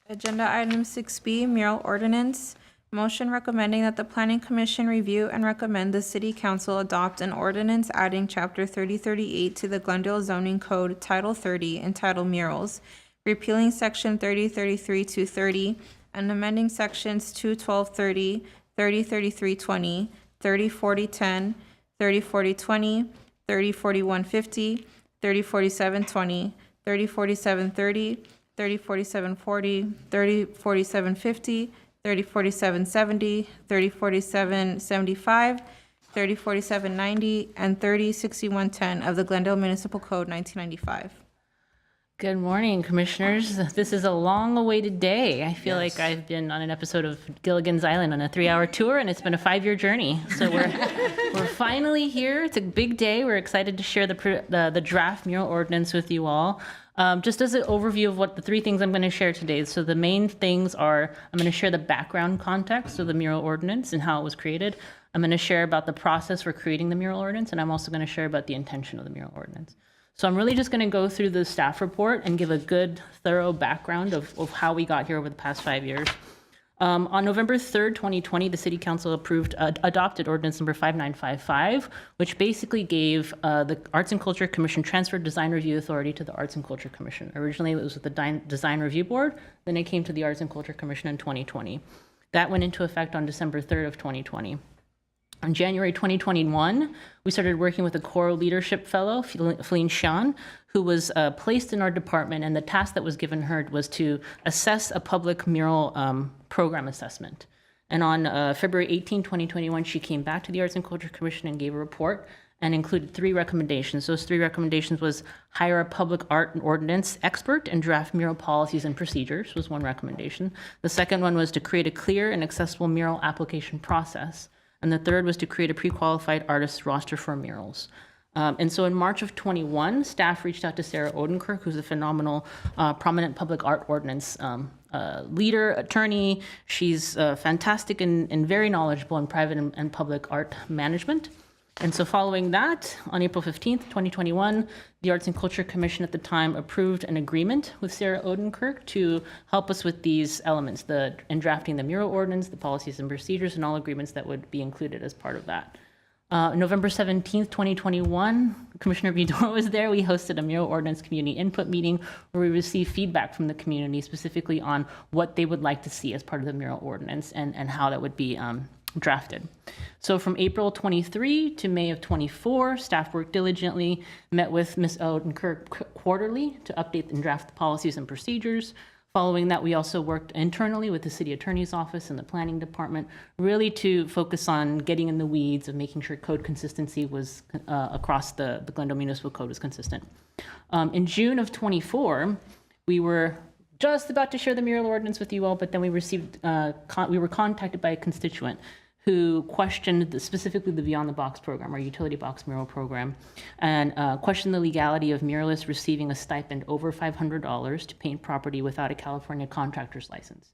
Agenda item 6B, mural ordinance. Motion recommending that the Planning Commission review and recommend the City Council adopt an ordinance adding Chapter 3038 to the Glendale Zoning Code, Title 30, entitled Murals, repealing Section 3033-230, and amending Sections 21230, 3033-20, 304010, 304020, 304150, 304720, 304730, 304740, 304750, 304770, 304775, 304790, and 306110 of the Glendale Municipal Code 1995. Good morning, commissioners. This is a long-awaited day. I feel like I've been on an episode of Gilligan's Island on a 3-hour tour, and it's been a 5-year journey. So we're finally here. It's a big day. We're excited to share the draft mural ordinance with you all. Just as an overview of what the 3 things I'm going to share today. So the main things are, I'm going to share the background context of the mural ordinance and how it was created. I'm going to share about the process for creating the mural ordinance, and I'm also going to share about the intention of the mural ordinance. So I'm really just going to go through the staff report and give a good, thorough background of how we got here over the past 5 years. On November 3rd, 2020, the City Council adopted Ordinance Number 5955, which basically gave the Arts and Culture Commission transferred design review authority to the Arts and Culture Commission. Originally, it was with the Design Review Board, then it came to the Arts and Culture Commission in 2020. That went into effect on December 3rd of 2020. In January 2021, we started working with a Core Leadership Fellow, Feline Shan, who was placed in our department, and the task that was given her was to assess a public mural program assessment. And on February 18, 2021, she came back to the Arts and Culture Commission and gave a report and included 3 recommendations. Those 3 recommendations was hire a public art and ordinance expert and draft mural policies and procedures was one recommendation. The second one was to create a clear and accessible mural application process. And the third was to create a pre-qualified artist roster for murals. And so in March of 21, staff reached out to Sarah Odenkirk, who's a phenomenal, prominent public art ordinance leader, attorney. She's fantastic and very knowledgeable in private and public art management. And so following that, on April 15th, 2021, the Arts and Culture Commission at the time approved an agreement with Sarah Odenkirk to help us with these elements, in drafting the mural ordinance, the policies and procedures, and all agreements that would be included as part of that. November 17th, 2021, Commissioner Vidor was there. We hosted a mural ordinance community input meeting where we received feedback from the community specifically on what they would like to see as part of the mural ordinance and how that would be drafted. So from April 23 to May of 24, staff worked diligently, met with Ms. Odenkirk quarterly to update and draft the policies and procedures. Following that, we also worked internally with the city attorney's office and the planning department, really to focus on getting in the weeds of making sure code consistency was across the Glendale Municipal Code was consistent. In June of 24, we were just about to share the mural ordinance with you all, but then we received, we were contacted by a constituent who questioned specifically the Beyond the Box program, our utility box mural program, and questioned the legality of muralists receiving a stipend over $500 to paint property without a California contractor's license.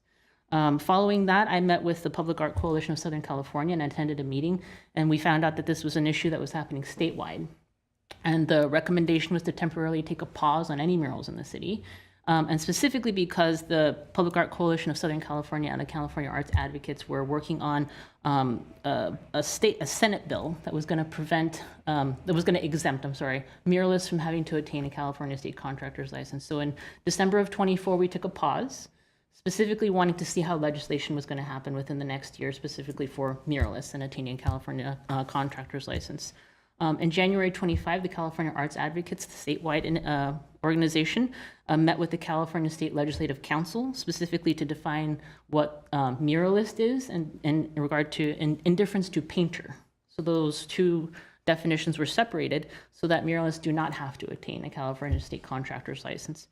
Following that, I met with the Public Art Coalition of Southern California and attended a meeting, and we found out that this was an issue that was happening statewide. And the recommendation was to temporarily take a pause on any murals in the city. And specifically because the Public Art Coalition of Southern California and the California Arts Advocates were working on a Senate bill that was going to exempt, muralists from having to attain a California state contractor's license. So in December of 24, we took a pause, specifically wanting to see how legislation was going to happen within the next year, specifically for muralists and attaining a California contractor's license. In January 25, the California Arts Advocates, the statewide organization, met with the California State Legislative Council, specifically to define what muralist is and in regard to, in difference to painter. So those two definitions were separated so that muralists do not have to attain a California state contractor's license.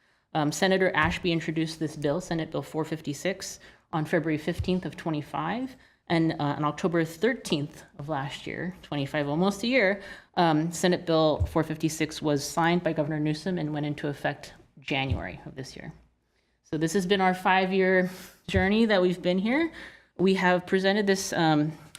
Senator Ashby introduced this bill, Senate Bill 456, on February 15th of 25. And on October 13th of last year, 25, almost a year, Senate Bill 456 was signed by Governor Newsom and went into effect January of this year. So this has been our 5-year journey that we've been here. We have presented this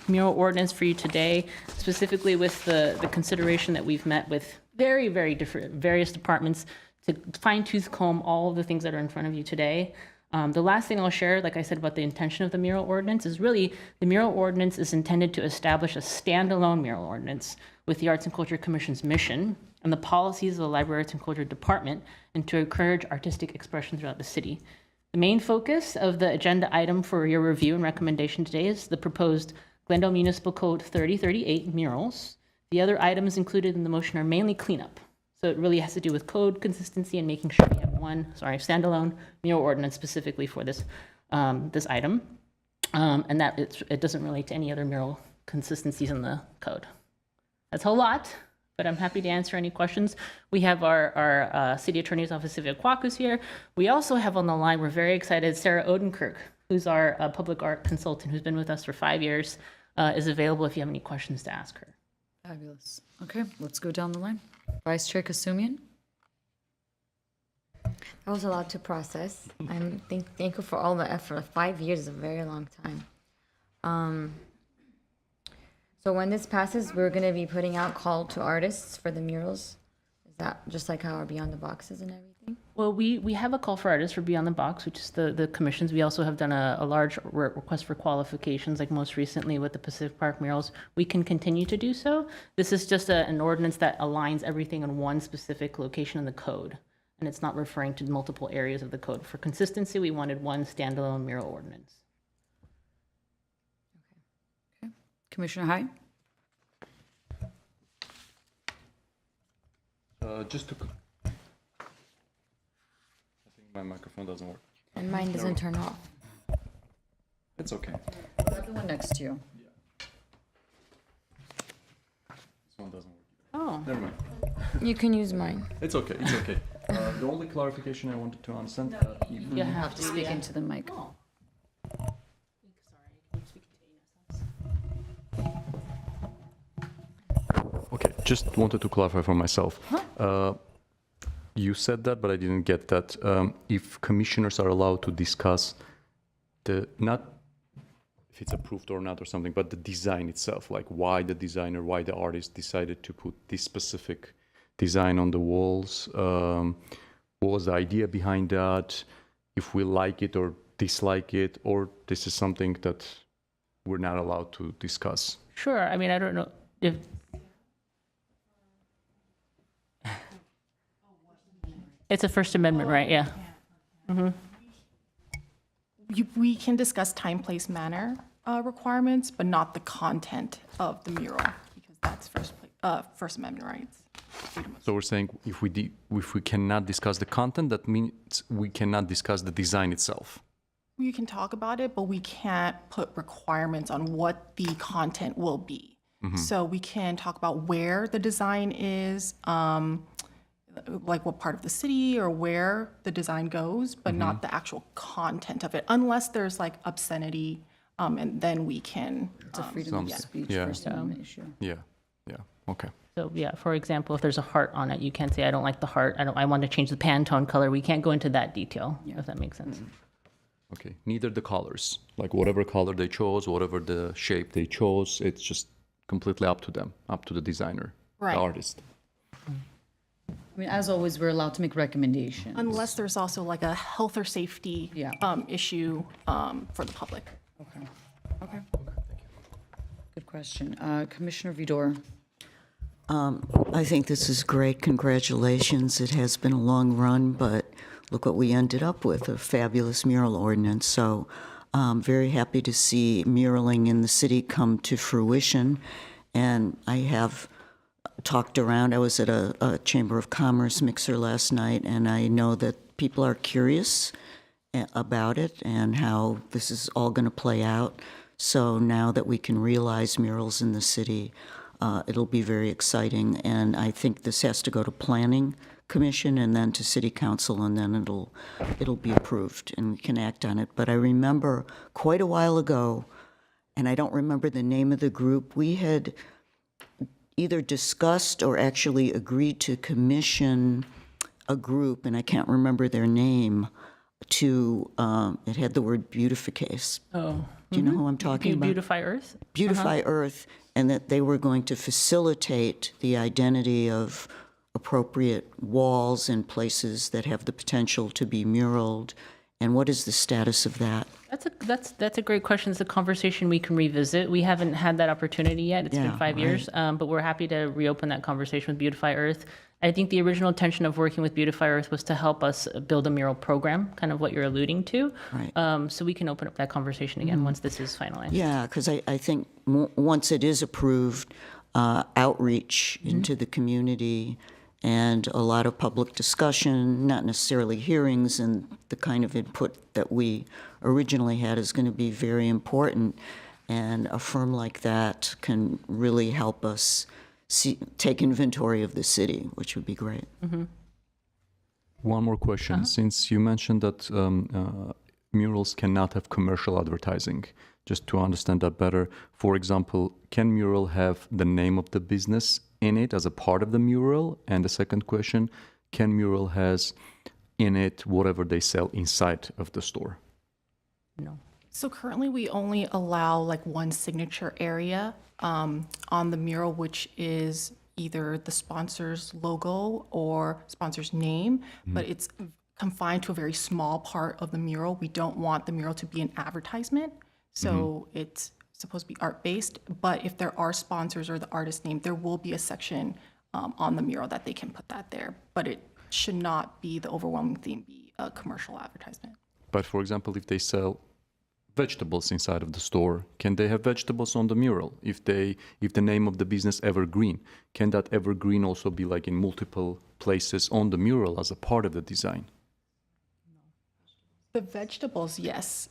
mural ordinance for you today, specifically with the consideration that we've met with various departments to fine-tooth comb all of the things that are in front of you today. The last thing I'll share, like I said, about the intention of the mural ordinance is really the mural ordinance is intended to establish a standalone mural ordinance with the Arts and Culture Commission's mission and the policies of the Library Arts and Culture Department and to encourage artistic expression throughout the city. The main focus of the agenda item for your review and recommendation today is the proposed Glendale Municipal Code 3038 murals. The other items included in the motion are mainly cleanup. So it really has to do with code consistency and making sure we have one, standalone mural ordinance specifically for this this item, and that it doesn't relate to any other mural consistencies in the code. That's a lot, but I'm happy to answer any questions. We have our City Attorney's Office, Sylvia Kwok, who's here. We also have on the line, we're very excited, Sarah Odenkirk, who's our public art consultant who's been with us for 5 years, is available if you have any questions to ask her. Fabulous. Okay, let's go down the line. Vice Chair Kasumian. That was a lot to process. I'm thankful for all the effort. 5 years is a very long time. So when this passes, we're going to be putting out call to artists for the murals. Is that just like how our Beyond the Box is and everything? Well, we have a call for artists for Beyond the Box, which is the commissions. We also have done a large request for qualifications, like most recently with the Pacific Park murals. We can continue to do so. This is just an ordinance that aligns everything in one specific location in the code, and it's not referring to multiple areas of the code. For consistency, we wanted one standalone mural ordinance. Okay. Commissioner Hyde. Just to... I think my microphone doesn't work. And mine doesn't turn off. It's okay. The one next to you. This one doesn't work. Oh. Never mind. You can use mine. It's okay. It's okay. The only clarification I wanted to understand. You have to speak into the mic. Okay, just wanted to clarify for myself. You said that, but I didn't get that. If commissioners are allowed to discuss not if it's approved or not or something, but the design itself, like why the designer, why the artist decided to put this specific design on the walls. What was the idea behind that? If we like it or dislike it, or this is something that we're not allowed to discuss. Sure. I mean, I don't know. if it's a First Amendment right, yeah. We can discuss time, place, manner requirements, but not the content of the mural, because that's First Amendment rights. So we're saying if we cannot discuss the content, that means we cannot discuss the design itself. You can talk about it, but we can't put requirements on what the content will be. So we can talk about where the design is, like what part of the city or where the design goes, but not the actual content of it, unless there's like obscenity, and then we can. It's a freedom of speech, yeah. First Amendment issue. Yeah, okay. So yeah, for example, if there's a heart on it, you can't say, I don't like the heart, I want to change the Pantone color. We can't go into that detail, if that makes sense. Okay, neither the colors, like whatever color they chose, whatever the shape they chose, it's just completely up to them, up to the designer, Right. the artist. I mean, as always, we're allowed to make recommendations. Unless there's also like a health or safety issue for the public. Okay. Good question. Commissioner Vidor. I think this is great. Congratulations. It has been a long run, but look what we ended up with, a fabulous mural ordinance. So I'm very happy to see muraling in the city come to fruition. And I have talked around. I was at a Chamber of Commerce mixer last night, and I know that people are curious about it and how this is all going to play out. So now that we can realize murals in the city, it'll be very exciting. And I think this has to go to Planning Commission and then to City Council, and then it'll be approved and we can act on it. But I remember quite a while ago, and I don't remember the name of the group, we had either discussed or actually agreed to commission a group, and I can't remember their name, to, it had the word beautificate. Oh. Do you know who I'm talking about? Beautify Earth? Beautify Earth, and that they were going to facilitate the identity of appropriate walls and places that have the potential to be muraled. And what is the status of that? That's a great question. It's a conversation we can revisit. We haven't had that opportunity yet. It's Yeah, been 5 years, but we're happy to reopen that conversation with Beautify Earth. I think the original intention of working with Beautify Earth was to help us build a mural program, kind of what you're alluding to. Right. So we can open up that conversation again once this is finalized. Yeah, because I think once it is approved, outreach into the community and a lot of public discussion, not necessarily hearings, and the kind of input that we originally had is going to be very important. And a firm like that can really help us take inventory of the city, which would be great. One more question. Since you mentioned that murals cannot have commercial advertising, just to understand that better, for example, can mural have the name of the business in it as a part of the mural? And the second question, can mural has in it whatever they sell inside of the store? No. So currently we only allow like one signature area on the mural, which is either the sponsor's logo or sponsor's name, but it's confined to a very small part of the mural. We don't want the mural to be an advertisement. So it's supposed to be art-based, but if there are sponsors or the artist name, there will be a section on the mural that they can put that there. But it should not be the overwhelming theme, be a commercial advertisement. But for example, if they sell vegetables inside of the store, can they have vegetables on the mural? If the name of the business Evergreen, can that Evergreen also be like in multiple places on the mural as a part of the design? The vegetables, yes.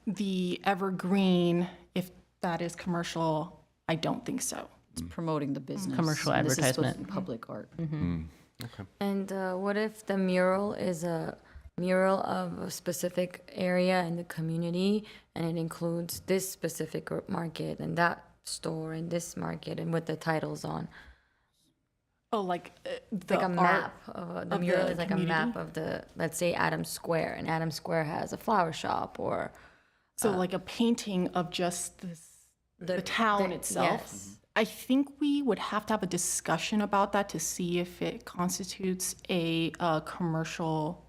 The evergreen, if that is commercial, I don't think so. It's promoting the business. Commercial And this is supposed advertisement. to be public art. Okay. And what if the mural is a mural of a specific area in the community, and it includes this specific market and that store and this market, and with the titles on? Oh, like the Like a art map of the of mural the is like community? a map of the, let's say, Adams Square, and Adams Square has a flower shop or So like a painting of just the town itself. Yes. I think we would have to have a discussion about that to see if it constitutes a commercial,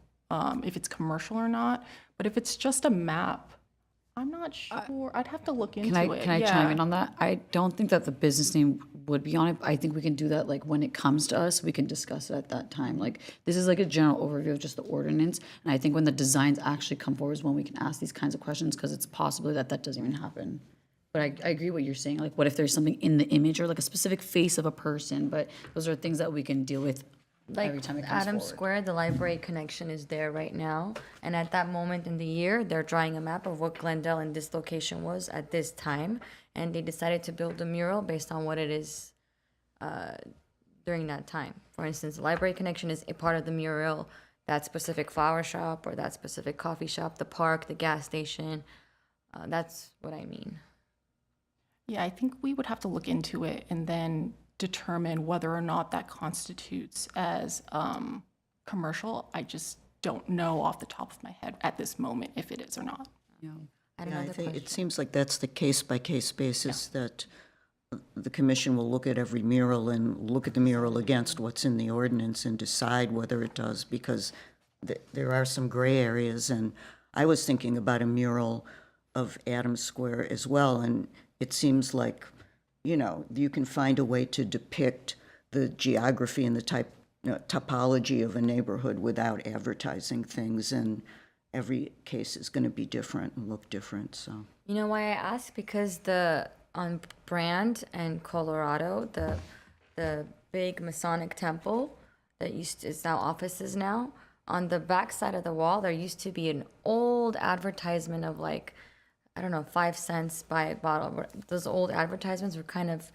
if it's commercial or not. But if it's just a map, I'm not sure. I'd have to look into it. Can I Yeah. chime in on that? I don't think that the business name would be on it. I think we can do that like when it comes to us, we can discuss it at that time. Like this is like a general overview of just the ordinance. And I think when the designs actually come forward is when we can ask these kinds of questions because it's possible that that doesn't even happen. But I agree what you're saying. Like what if there's something in the image or like a specific face of a person? But those are things that we can deal with every time it comes Adams forward. Square, the library connection is there right now. And at that moment in the year, they're drawing a map of what Glendale and this location was at this time. And they decided to build a mural based on what it is during that time. For instance, the library connection is a part of the mural, that specific flower shop or that specific coffee shop, the park, the gas station. That's what I mean. Yeah, I think we would have to look into it and then determine whether or not that constitutes as commercial. I just don't know off the top of my head at this moment if it is or not. Yeah. Yeah, I think it seems like that's the case-by-case basis that the commission will look at every mural and look at the mural against what's in the ordinance and decide whether it does, because there are some gray areas. And I was thinking about a mural of Adams Square as well, and it seems like, you know, you can find a way to depict the geography and the topology of a neighborhood without advertising things, and every case is going to be different and look different. So You know why I ask? Because on Brand and Colorado, the big Masonic temple that is now offices now, on the back side of the wall, there used to be an old advertisement of like, I don't know, 5 cents by a bottle. Those old advertisements were kind of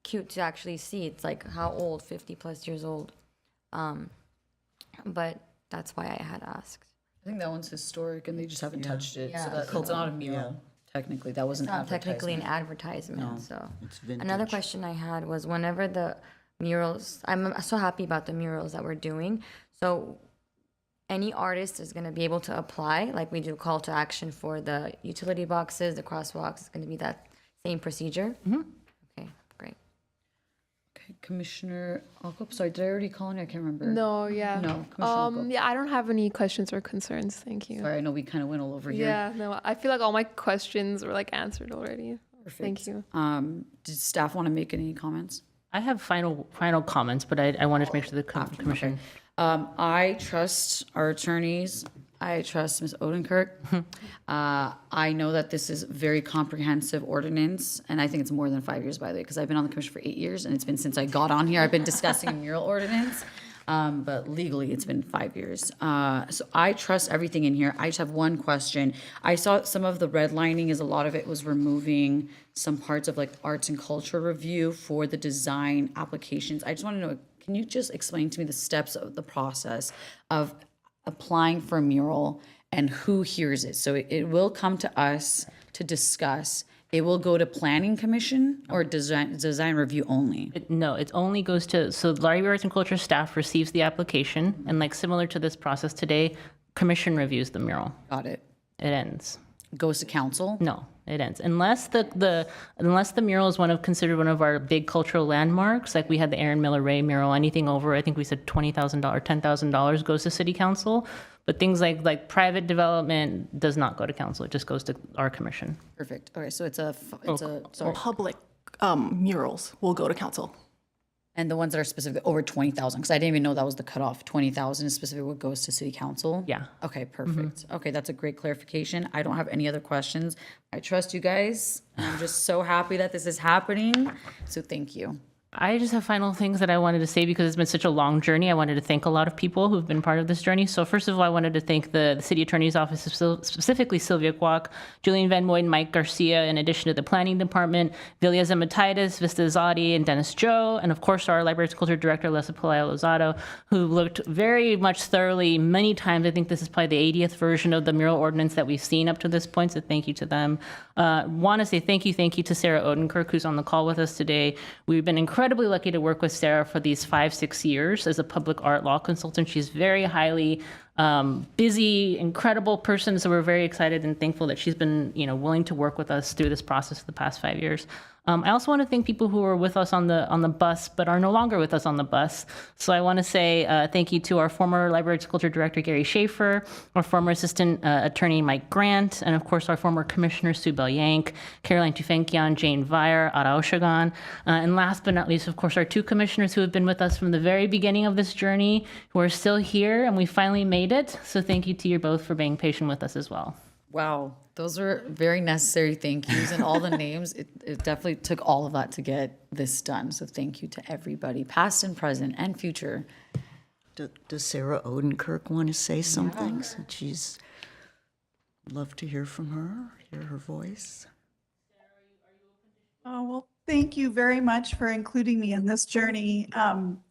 cute to actually see. It's like how old, 50 plus years old. But that's why I had asked. I think that one's historic and they just haven't touched it. Yeah. So that's not a mural. Technically, that wasn't It's not technically an advertisement. No, So it's vintage. another question I had was whenever the murals, I'm so happy about the murals that we're doing. So any artist is going to be able to apply, like we do call to action for the utility boxes, the crosswalks. It's going to be that same procedure. Okay, great. Okay, Commissioner Alcop, sorry, did I already call on you? I can't remember. No, yeah. No, Commissioner Alcop. Yeah, I don't have any questions or concerns. Thank you. Sorry, I know we kind of went all over here. Yeah, no, I feel like all my questions were like answered already. Perfect. Thank you. Did staff want to make any comments? I have final comments, but I wanted to make sure the commission. I trust our attorneys. I trust Ms. Odenkirk. I know that this is very comprehensive ordinance, and I think it's more than 5 years, by the way, because I've been on the commission for 8 years, and it's been since I got on here. I've been discussing a mural ordinance, but legally it's been 5 years. So I trust everything in here. I just have one question. I saw some of the redlining is a lot of it was removing some parts of like arts and culture review for the design applications. I just want to know, can you just explain to me the steps of the process of applying for a mural and who hears it? So it will come to us to discuss. It will go to planning commission or design review only? No, it only goes to, so the Library Arts and Culture staff receives the application, and like similar to this process today, commission reviews the mural. Got it. It ends. Goes to council? No, it ends. Unless the mural is considered one of our big cultural landmarks, like we had the Aaron Miller Ray mural, anything over, I think we said $20,000, $10,000 goes to city council. But things like private development does not go to council. It just goes to our commission. Perfect. Okay, so it's a Public murals will go to council. And the ones that are specific over 20,000, because I didn't even know that was the cutoff. 20,000 is specific what goes to city council? Yeah. Okay, perfect. Okay, that's a great clarification. I don't have any other questions. I trust you guys. I'm just so happy that this is happening. So thank you. I just have final things that I wanted to say because it's been such a long journey. I wanted to thank a lot of people who've been part of this journey. So first of all, I wanted to thank the City Attorney's Office, specifically Sylvia Kwok, Julian Van Moy, and Mike Garcia, in addition to the Planning Department, Vilya Zemataitis, Vista Zadi, and Dennis Joe, and of course our Library of Culture Director, Lessa Pelayo-Lozado, who looked very much thoroughly many times. I think this is probably the 80th version of the mural ordinance that we've seen up to this point, so thank you to them. Want to say thank you to Sarah Odenkirk, who's on the call with us today. We've been incredibly lucky to work with Sarah for these 5-6 years as a public art law consultant. She's very highly busy, incredible person. So we're very excited and thankful that she's been, willing to work with us through this process for the past 5 years. I also want to thank people who were with us on the bus, but are no longer with us on the bus. So I want to say thank you to our former Library Arts and Culture Director, Gary Schaefer, our former Assistant Attorney, Mike Grant, and of course our former Commissioner, Sue Bell-Yank, Caroline Tufenkian, Jane Vire, Ara Oshagan, and last but not least, of course, our two commissioners who have been with us from the very beginning of this journey, who are still here, and we finally made it. So thank you to you both for being patient with us as well. Wow, those are very necessary thank yous, and all the names. It definitely took all of that to get this done. So thank you to everybody, past and present and future. Does Sarah Odenkirk want to say something? Since she's love to hear from her, hear her voice. Oh, well, thank you very much for including me in this journey.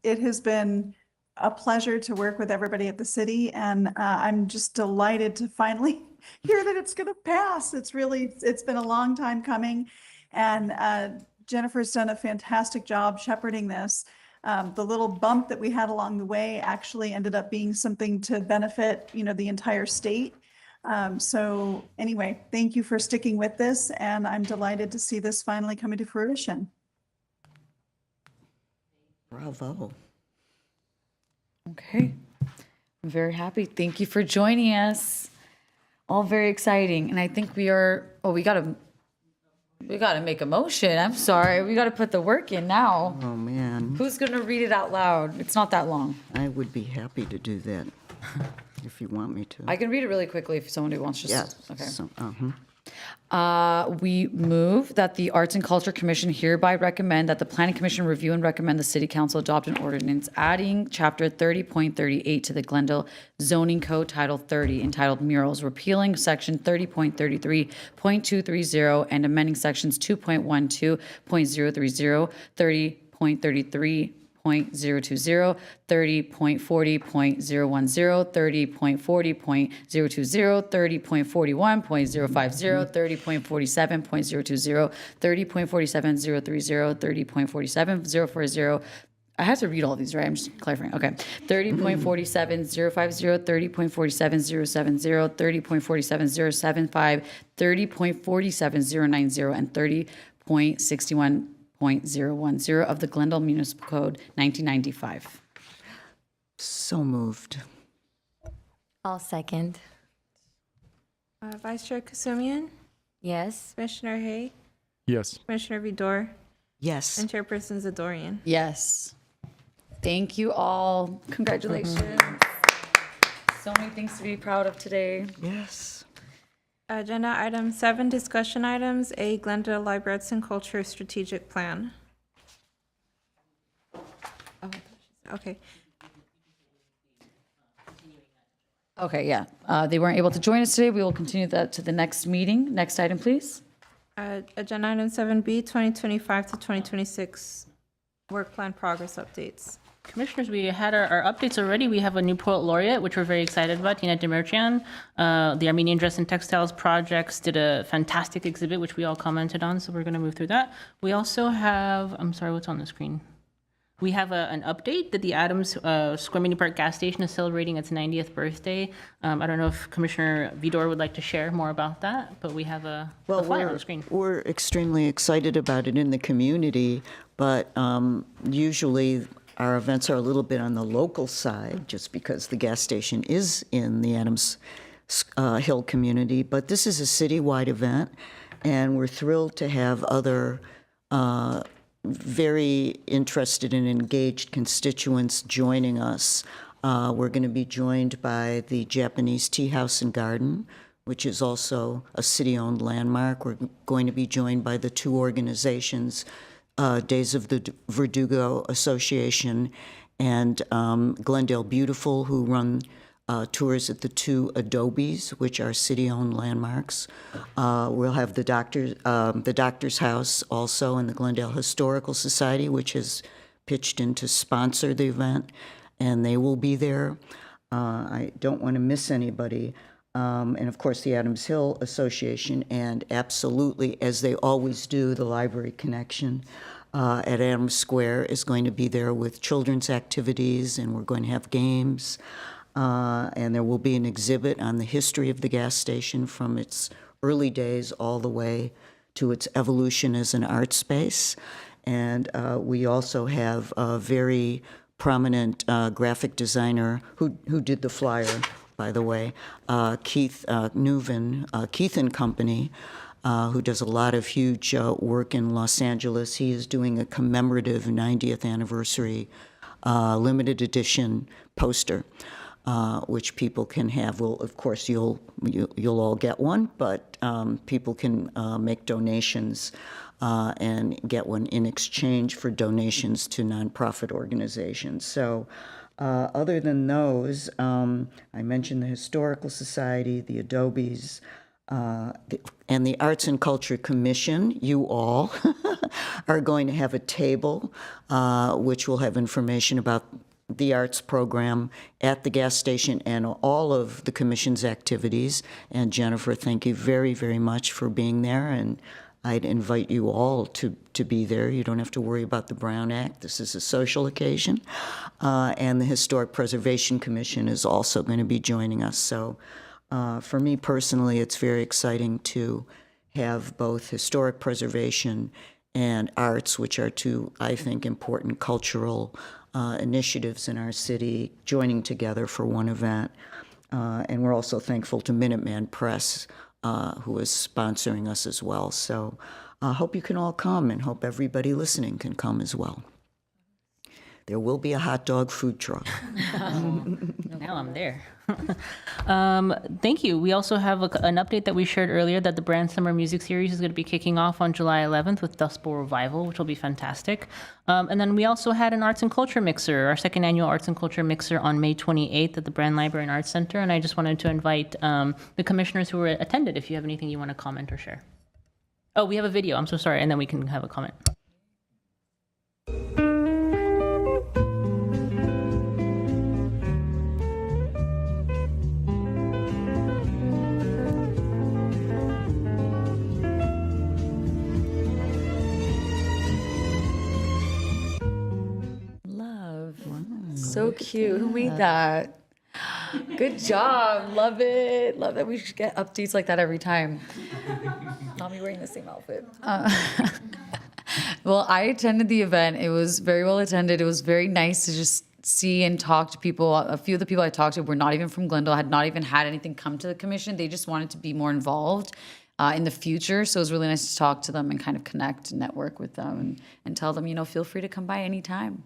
It has been a pleasure to work with everybody at the city, and I'm just delighted to finally hear that it's going to pass. It's been a long time coming, and Jennifer's done a fantastic job shepherding this. The little bump that we had along the way actually ended up being something to benefit, the entire state. So anyway, thank you for sticking with this, and I'm delighted to see this finally coming to fruition. Bravo. Okay, I'm very happy. Thank you for joining us. All very exciting, and I think we are. Oh, we gotta make a motion. I'm sorry, we gotta put the work in now. Oh man. Who's gonna read it out loud? It's not that long. I would be happy to do that if you want me to. I can read it really quickly if somebody wants to. Yes. Okay. So, We move that the Arts and Culture Commission hereby recommend that the Planning Commission review and recommend the City Council adopt an ordinance adding Chapter 30.38 to the Glendale Zoning Code Title 30 entitled Murals, repealing Section 30.33.230 and amending Sections 2.12.030, 30.33. 0.020, 30.40.010, 30.40.020, 30.41.050, 30.47.020, 30.47030, 30.47040. I have to read all these, right? I'm just clarifying. Okay. 30.47050, 30.47070, 30.47075, 30.47090, and 30.61.010 of the Glendale Municipal Code 1995. So moved. I'll second. Vice Chair Kasoumian? Yes. Commissioner Hay? Yes. Commissioner Vidor? Yes. And Chairperson Zadorian? Yes. Thank you all. Congratulations. So many things to be proud of today. Yes. Agenda item 7, discussion items, A, Glendale Library Arts and Culture Strategic Plan. Oh, okay. Okay, yeah. They weren't able to join us today. We will continue that to the next meeting. Next item, please. Agenda item 7B, 2025 to 2026 work plan progress updates. Commissioners, we had our updates already. We have a new poet laureate, which we're very excited about, Tina Demircian. The Armenian Dress and Textiles Projects did a fantastic exhibit, which we all commented on, so we're going to move through that. We also have, I'm sorry, what's on the screen? We have an update that the Adams Square Mini Park gas station is celebrating its 90th birthday. I don't know if Commissioner Vidor would like to share more about that, but we have a flyer on the screen. We're extremely excited about it in the community, but usually our events are a little bit on the local side just because the gas station is in the Adams Hill community. But this is a citywide event, and we're thrilled to have other very interested and engaged constituents joining us. We're going to be joined by the Japanese Tea House and Garden, which is also a city-owned landmark. We're going to be joined by the two organizations, Days of the Verdugo Association and Glendale Beautiful, who run tours at the two Adobes, which are city-owned landmarks. We'll have the Doctor's House also, and the Glendale Historical Society, which has pitched in to sponsor the event, and they will be there. I don't want to miss anybody. And of course, the Adams Hill Association, and absolutely, as they always do, the Library Connection at Adams Square is going to be there with children's activities, and we're going to have games. And there will be an exhibit on the history of the gas station from its early days all the way to its evolution as an art space. And we also have a very prominent graphic designer who did the flyer, by the way, Keith Newman, Keith and Company, who does a lot of huge work in Los Angeles. He is doing a commemorative 90th anniversary limited edition poster, which people can have. Well, of course, you'll all get one, but people can make donations and get one in exchange for donations to nonprofit organizations. So other than those, I mentioned the Historical Society, the Adobes, and the Arts and Culture Commission. You all are going to have a table which will have information about the arts program at the gas station and all of the commission's activities. And Jennifer, thank you very, very much for being there. And I'd invite you all to be there. You don't have to worry about the Brown Act. This is a social occasion. And the Historic Preservation Commission is also going to be joining us. So for me personally, it's very exciting to have both historic preservation and arts, which are two, I think, important cultural initiatives in our city, joining together for one event. And we're also thankful to Minuteman Press, who is sponsoring us as well. So I hope you can all come, and hope everybody listening can come as well. There will be a hot dog food truck. Now I'm there. Thank you. We also have an update that we shared earlier that the Brand Summer Music Series is going to be kicking off on July 11th with Dust Bowl Revival, which will be fantastic. And then we also had an Arts and Culture Mixer, our second annual Arts and Culture Mixer on May 28th at the Brand Library and Arts Center. And I just wanted to invite the commissioners who were attended if you have anything you want to comment or share. Oh, we have a video. I'm so sorry. And then we can have a comment. So cute. Who made that? Good job. Love it. Love that. We should get updates like that every time. Not me wearing the same outfit. Well, I attended the event. It was very well attended. It was very nice to just see and talk to people. A few of the people I talked to were not even from Glendale, had not even had anything come to the commission. They just wanted to be more involved in the future. So it was really nice to talk to them and kind of connect and network with them and tell them, feel free to come by anytime.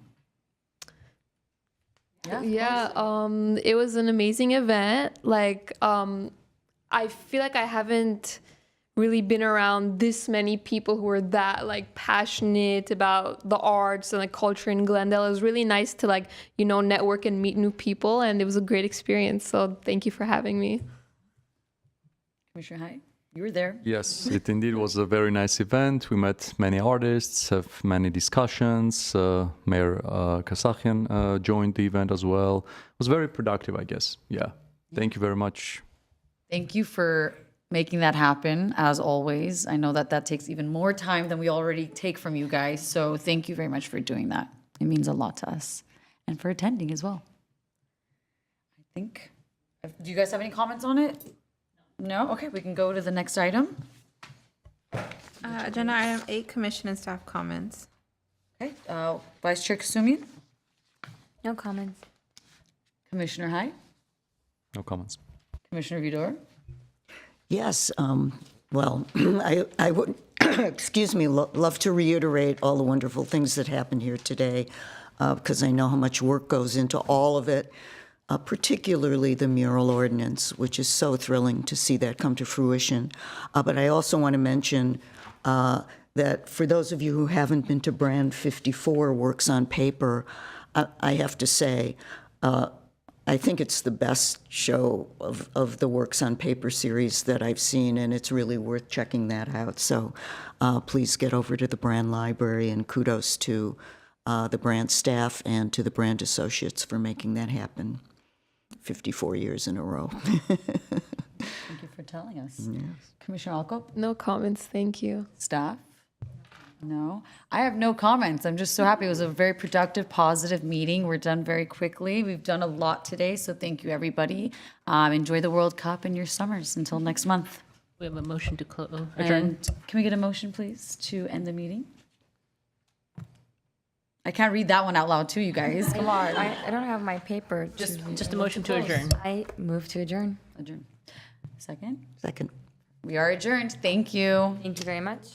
It was an amazing event. I feel like I haven't really been around this many people who are that passionate about the arts and culture in Glendale. It was really nice to network and meet new people, and it was a great experience. So thank you for having me. Commissioner Hyde, you were there. Yes, it indeed was a very nice event. We met many artists, have many discussions. Mayor Kasakian joined the event as well. It was very productive, I guess. Yeah. Thank you very much. Thank you for making that happen, as always. I know that takes even more time than we already take from you guys. So thank you very much for doing that. It means a lot to us and for attending as well. Do you guys have any comments on it? No? Okay, we can go to the next item. Agenda item 8, commission and staff comments. Okay, Vice Chair Kasumian? No comments. Commissioner Hyde? No comments. Commissioner Vidor? Yes, well, I would, love to reiterate all the wonderful things that happened here today, because I know how much work goes into all of it, particularly the mural ordinance, which is so thrilling to see that come to fruition. But I also want to mention that for those of you who haven't been to Brand 54 Works on Paper, I have to say, I think it's the best show of the Works on Paper series that I've seen, and it's really worth checking that out. So please get over to the Brand Library, and kudos to the Brand staff and to the Brand associates for making that happen 54 years in a row. Thank you for telling us. Yes. Commissioner Alcock? No comments, thank you. Staff? No, I have no comments. I'm just so happy. It was a very productive, positive meeting. We're done very quickly. We've done a lot today, so thank you, everybody. Enjoy the World Cup and your summers until next month. We have a motion to adjourn. And can we get a motion, please, to end the meeting? I can't read that one out loud too, you guys. Come on. I don't have my paper. Just a motion to adjourn. I move to adjourn. Adjourn. Second? Second. We are adjourned. Thank you. Thank you very much.